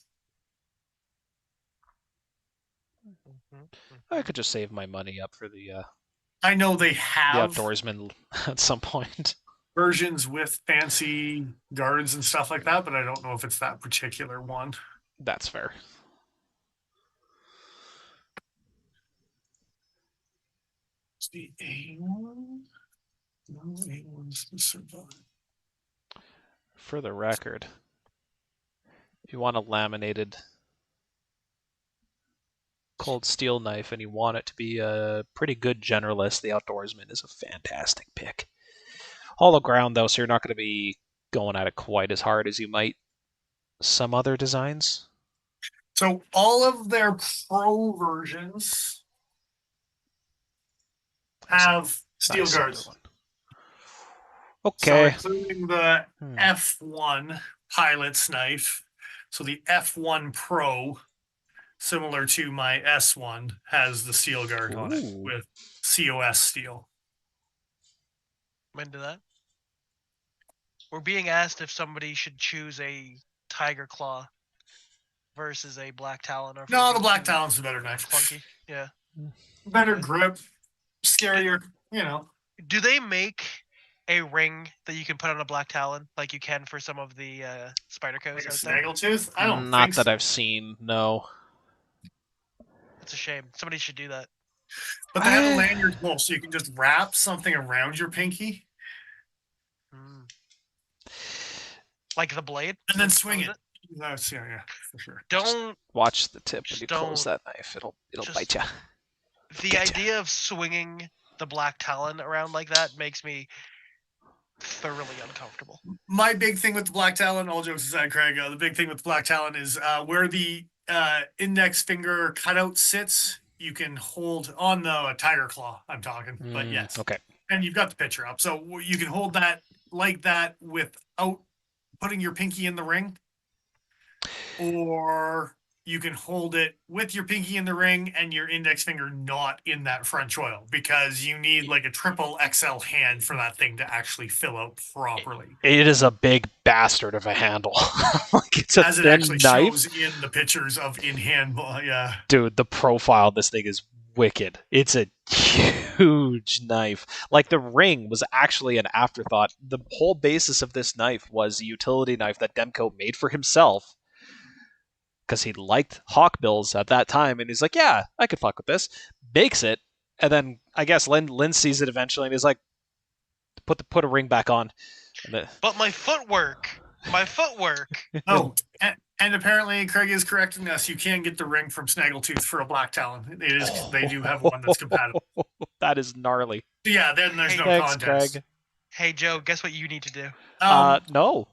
I could just save my money up for the I know they have outdoorsman at some point. versions with fancy guards and stuff like that, but I don't know if it's that particular one. That's fair. It's the A1. No, A1's the survive. For the record, if you want a laminated cold steel knife and you want it to be a pretty good generalist, the outdoorsman is a fantastic pick. Hollow ground though, so you're not going to be going at it quite as hard as you might some other designs. So all of their pro versions There's a have steel nice older guards. one. So Okay. including the Hmm. F1 pilot's knife. So the F1 Pro, similar to my S1, has the steel guard on it Ooh. with COS steel. I'm into that. We're being asked if somebody should choose a tiger claw versus a black talon, or if it would No, the be Black too Talon's a better knife. clunky. Yeah. Better Okay. grip, scarier, you know. Do they make a ring that you can put on a black talon like you can for some of the spider Like coats a out there? snaggletooth? I don't Not think that so. I've seen. No. That's a shame. Somebody should do that. But they have a lanyard hole, so you can just wrap something around your pinky Mm. Like the blade? and then That swing was it. That's yeah, for sure. Don't Watch the tip when just you close don't that knife. It'll just bite you. the Get ya. idea of swinging the black talon around like that makes me thoroughly uncomfortable. My big thing with the Black Talon, all jokes aside, Craig, the big thing with the Black Talon is where the index finger cutout sits, you can hold on the tiger claw, I'm talking, but yes. Okay. And you've got the picture up. So you can hold that like that without putting your pinky in the ring, or you can hold it with your pinky in the ring and your index finger not in that front choil, because you need like a triple XL hand for that thing to actually fill out properly. It is a big bastard of a handle. Like it's a As it thin actually knife. shows in the pictures of in hand. Yeah. Dude, the profile of this thing is wicked. It's a huge knife. Like the ring was actually an afterthought. The whole basis of this knife was a utility knife that Demko made for himself because he liked hawkbills at that time, and he's like, "Yeah, I could fuck with this." Makes it, and then I guess Lynn sees it eventually, and he's like, "Put a ring back on." But my footwork. Oh, and apparently Craig is correcting us. You can get the ring from Snaggletooth for a Black Talon. It is. They do have one that's compatible. That is gnarly. Yeah. Then there's no Thanks, contest. Craig. Hey Joe, guess what you need to do? No.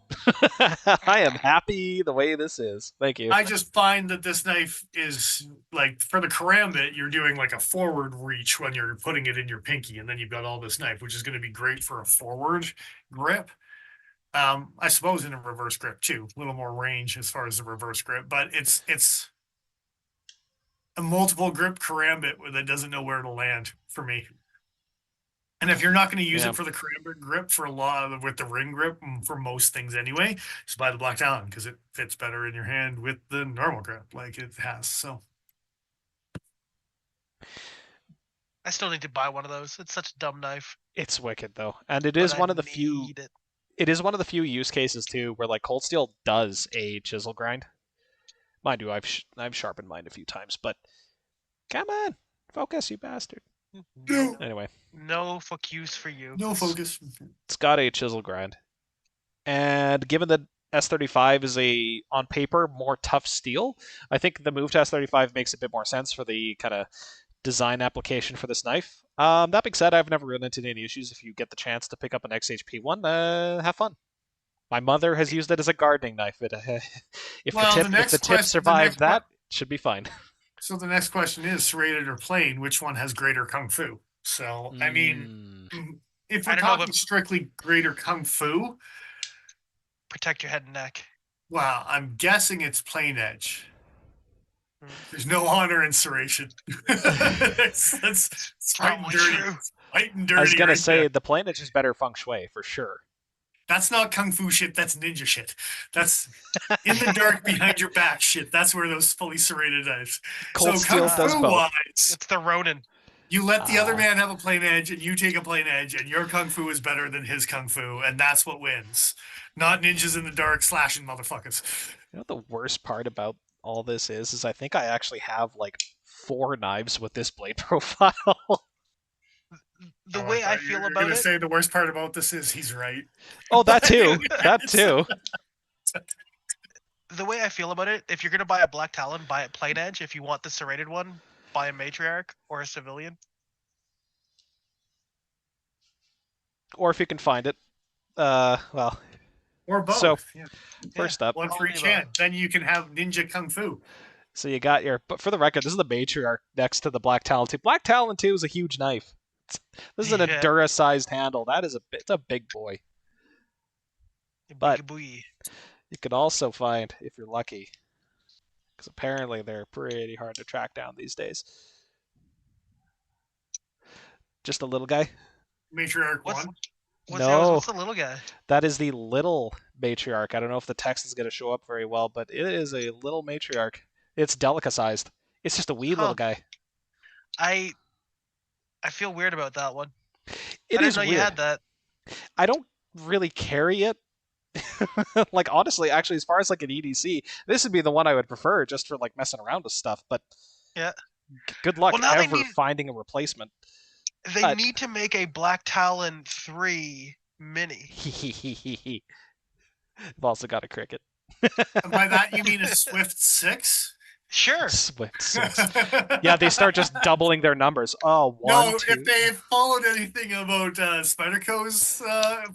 I am happy the way this is. Thank you. I just find that this knife is like, for the karambit, you're doing like a forward reach when you're putting it in your pinky, and then you've got all this knife, which is going to be great for a forward grip. I suppose in a reverse grip too, a little more range as far as the reverse grip, but it's a multiple grip karambit that doesn't know where to land for me. And if you're not going to use Yeah. it for the karambit grip for a lot of, with the ring grip for most things anyway, just buy the Black Talon because it fits better in your hand with the normal grip like it has. So I still need to buy one of those. It's such a dumb knife. It's wicked though, and it But is I one of the few. need it. It is one of the few use cases too where like ColdSteel does a chisel grind. Mind you, I've sharpened mine a few times, but come on, focus, you bastard. no, Anyway, No fuck yous for you. no focus. it's got a chisel grind, and given that S35 is a on paper more tough steel, I think the move to S35 makes a bit more sense for the kind of design application for this knife. That being said, I've never run into any issues. If you get the chance to pick up an XHP one, have fun. My mother has used it as a gardening knife. If the tip survived that, it should be fine. So the next question is, serrated or plain, which one has greater kung fu? So I mean, if we're talking strictly greater kung fu, protect your head and neck. Wow, I'm guessing it's plain edge. There's no honor in serration. That's probably true. Fighting dirty. I was gonna say the plain edge is better feng shui for sure. That's not kung fu shit. That's ninja shit. That's in the dark behind your back shit. That's where those fully serrated knives. ColdSteel does both. Wise, it's the Ronin. You let the other man have a plain edge, and you take a plain edge, and your kung fu is better than his kung fu, and that's what wins. Not ninjas in the dark slashing motherfuckers. You know what the worst part about all this is I think I actually have like 4 knives with this blade profile. The way I feel about it. Say the worst part about this is he's right. Oh, that too. That too. The way I feel about it, if you're gonna buy a Black Talon, buy it plain edge. If you want the serrated one, buy a matriarch or a civilian. Or if you can find it. Well, Or So both. Yeah. first up, One for All the each above. hand. Then you can have ninja kung fu. so you got your. But for the record, this is the matriarch next to the Black Talon 2. Black Talon 2 is a huge knife. This is an Yeah. Endura-sized handle. That is it's a big boy. But Big boy. you could also find, if you're lucky, because apparently they're pretty hard to track down these days. Just a little guy. Matriarch What's 1. No. what's the little guy? That is the little matriarch. I don't know if the text is going to show up very well, but it is a little matriarch. It's delica-sized. It's just a wee Huh. little guy. I feel weird about that one. It I didn't is know weird. you had that. I don't really carry it. Like, honestly, actually, as far as like an EDC, this would be the one I would prefer just for like messing around with stuff. But Yeah. good luck Well, now they ever need- finding a replacement. They need to make a Black Talon 3 mini. I've also got a cricket. And by that, you mean a Swift 6? Sure. Swift 6. Yeah, they start just doubling their numbers. Oh, one, No, two. if they followed anything about Spyderco's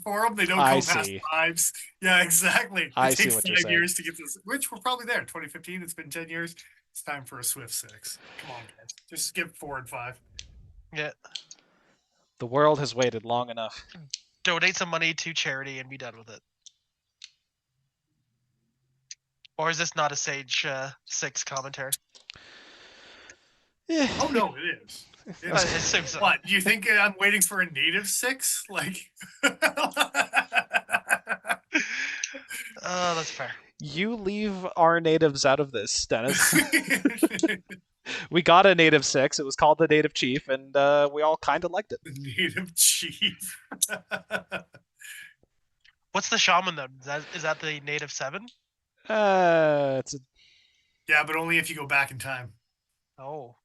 forum, they don't go I past see. 5s. Yeah, exactly. It I see takes what you're 5 saying. years to get this, which we're probably there. 2015, it's been 10 years. It's time for a Swift 6. Come on, guys. Just skip 4 and 5. Yeah. The world has waited long enough. Donate some money to charity and be done with it. Or is this not a Sage 6 commentary? Yeah. Oh, no, it is. It I is. assume so. What, you think I'm waiting for a native 6? Like... Oh, that's fair. You leave our natives out of this, Dennis. We got a native 6. It was called the Native Chief, and we all kind of liked it. The native chief. What's the shaman then? Is that the native 7? It's a, Yeah, but only if you go back in time. Oh.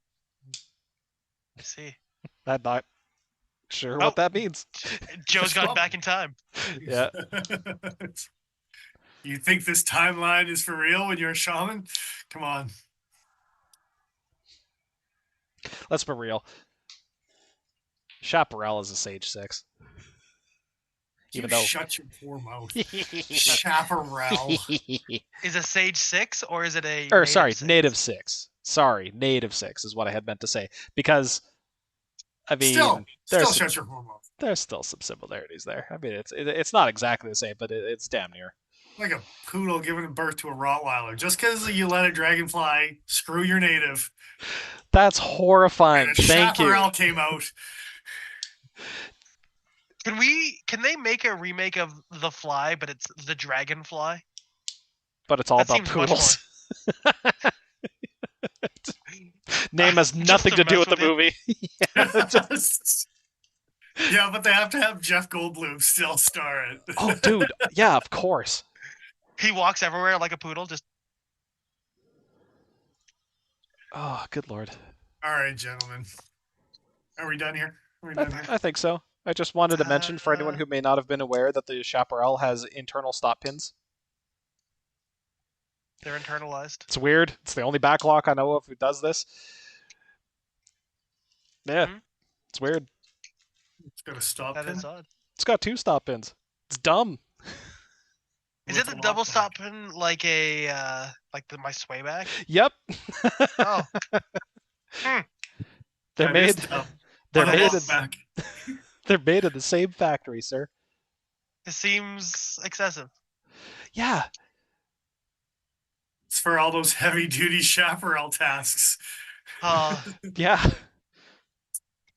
I see. I'm not sure Oh. what that means. Joe's gone shaman. back in time. Yeah. You think this timeline is for real when you're a shaman? Come on. Let's be real. Chaparral is a Sage 6. Even You though. shut your poor mouth. Chaparral. Is it Sage 6 or is it a Or, native sorry, 6? Native 6. Sorry, Native 6 is what I had meant to say. Because, I mean, Still there's shut your poor mouth. there's still some similarities there. I mean, it's not exactly the same, but it's damn near. Like a poodle giving birth to a Rottweiler. Just because you let a dragonfly screw your native. That's horrifying. And a Thank you. chaparral came out. Can they make a remake of The Fly, but it's the Dragonfly? But it's all That about seems much poodles. Name has Just nothing to to do mess with the with you. movie. Yeah, but they have to have Jeff Goldblum still star it. Oh, dude. Yeah, of course. He walks everywhere like a poodle, just Oh, good lord. All right, gentlemen. Are we done here? Are we done here? I think so. I just wanted to mention for anyone who may not have been aware that the Chaparral has internal stop pins. they're internalized. It's weird. It's the only backlock I know of who does this. Yeah, Mhm. it's weird. It's got a stop That pin. is odd. It's got 2 stop pins. It's dumb. Is with it the a double lock stop back. pin like my sway back? Yep. Oh, They're That made. is dumb. They're On a made. lock In, back. they're made in the same factory, sir. it seems excessive. Yeah. It's for all those heavy duty chaparral tasks. Yeah.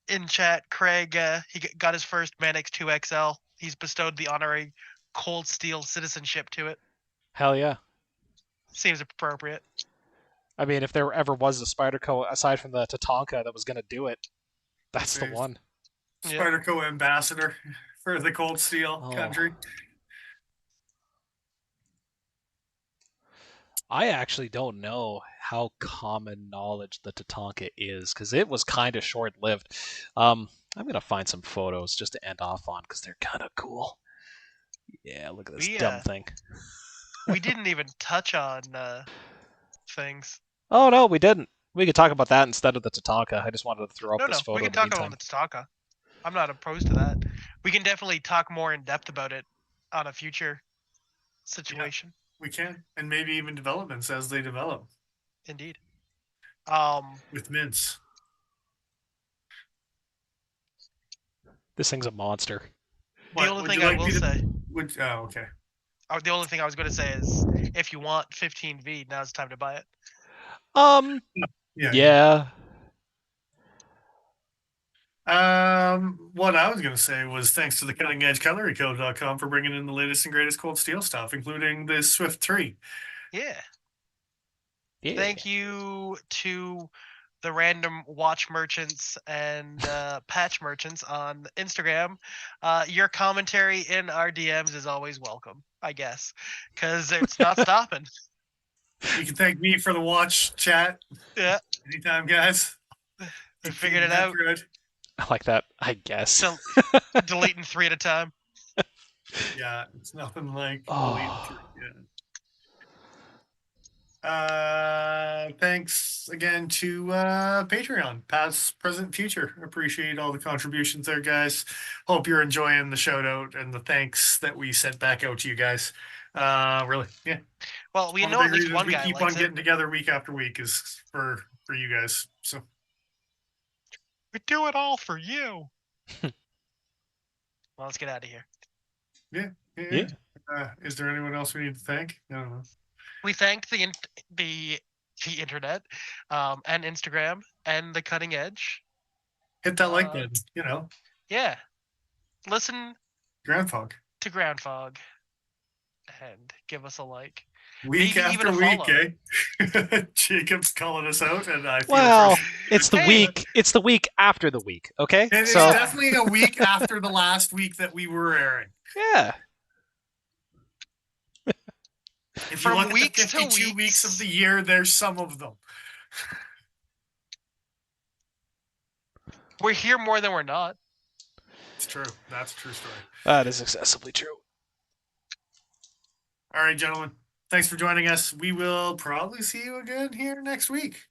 In chat, Craig, he got his first Manix 2XL. He's bestowed the honorary ColdSteel citizenship to it. Hell yeah. Seems appropriate. I mean, if there ever was a Spyderco aside from the Tatanka that was going to do it, that's the There's- one. Yeah. Spyderco ambassador for the Cold Steel Oh. country. I actually don't know how common knowledge the Tatanka is because it was kind of short-lived. I'm gonna find some photos just to end off on because they're kind of cool. Yeah, look at this dumb thing. We didn't even touch on things. Oh no, we didn't. We could talk about that instead of the Tatanka. I just wanted to throw up No, this photo we can in the talk meantime. about the Tatanka. I'm not opposed to that. We can definitely talk more in depth about it on a future situation. We can, and maybe even developments as they develop. Indeed. With mints. This thing's a monster. The only thing I will say. Okay. The only thing I was going to say is, if you want 15V, now's the time to buy it. Yeah. What I was going to say was thanks to the cuttingedgecutleryco.com for bringing in the latest and greatest ColdSteel stuff, including the Swift III. Yeah. Yeah. Thank you to the random watch merchants and patch merchants on Instagram. Your commentary in our DMs is always welcome, I guess, because it's not stopping. You can thank me for the watch chat. Yeah. Anytime, guys. We figured it out. Thread. I like that, I guess. Deleting 3 at a time. Yeah, it's nothing like Oh. deleting 3. Thanks again to Patreon, past, present, future. Appreciate all the contributions there, guys. Hope you're enjoying the shout out and the thanks that we sent back out to you guys. Really, yeah. Well, we know at least one we guy keep likes on it. getting together week after week is for you guys. So we do it all for you. Well, let's get out of here. Yeah. Is there anyone else we need to thank? I don't know. We thanked the internet, and Instagram and the Cutting Edge. Hit that like button. Yeah. Listen. Groundfog. To Groundfog. And give us a like. Week Maybe after even a week, follow. eh? Jacob's calling us out, and I feel well, frustrated. it's the week. It's the week after the week. Okay, it's definitely a week after the last week that we were airing. Yeah. If you look at the 52 weeks of the year, there's some of them. We're here more than we're not. It's true. That's a true story. That is excessively true. All right, gentlemen. Thanks for joining us. We will probably see you again here next week.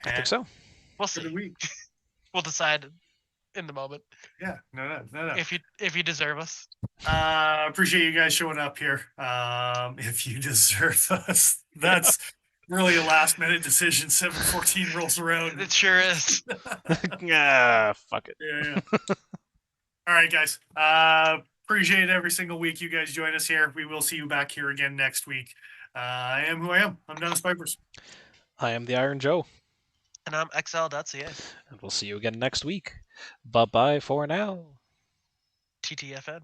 I think so. We'll see. We'll decide in the moment. Yeah, no. If you deserve us. Appreciate you guys showing up here. If you deserve us, that's really a last minute decision. 7:14 rolls around. It sure is. Yeah, fuck it. Yeah. All right, guys. Appreciate every single week you guys join us here. We will see you back here again next week. I am who I am. I'm Dennis Pipers. I am the Iron Joe. And I'm XL.ca. And we'll see you again next week. Bye-bye for now. TTFN.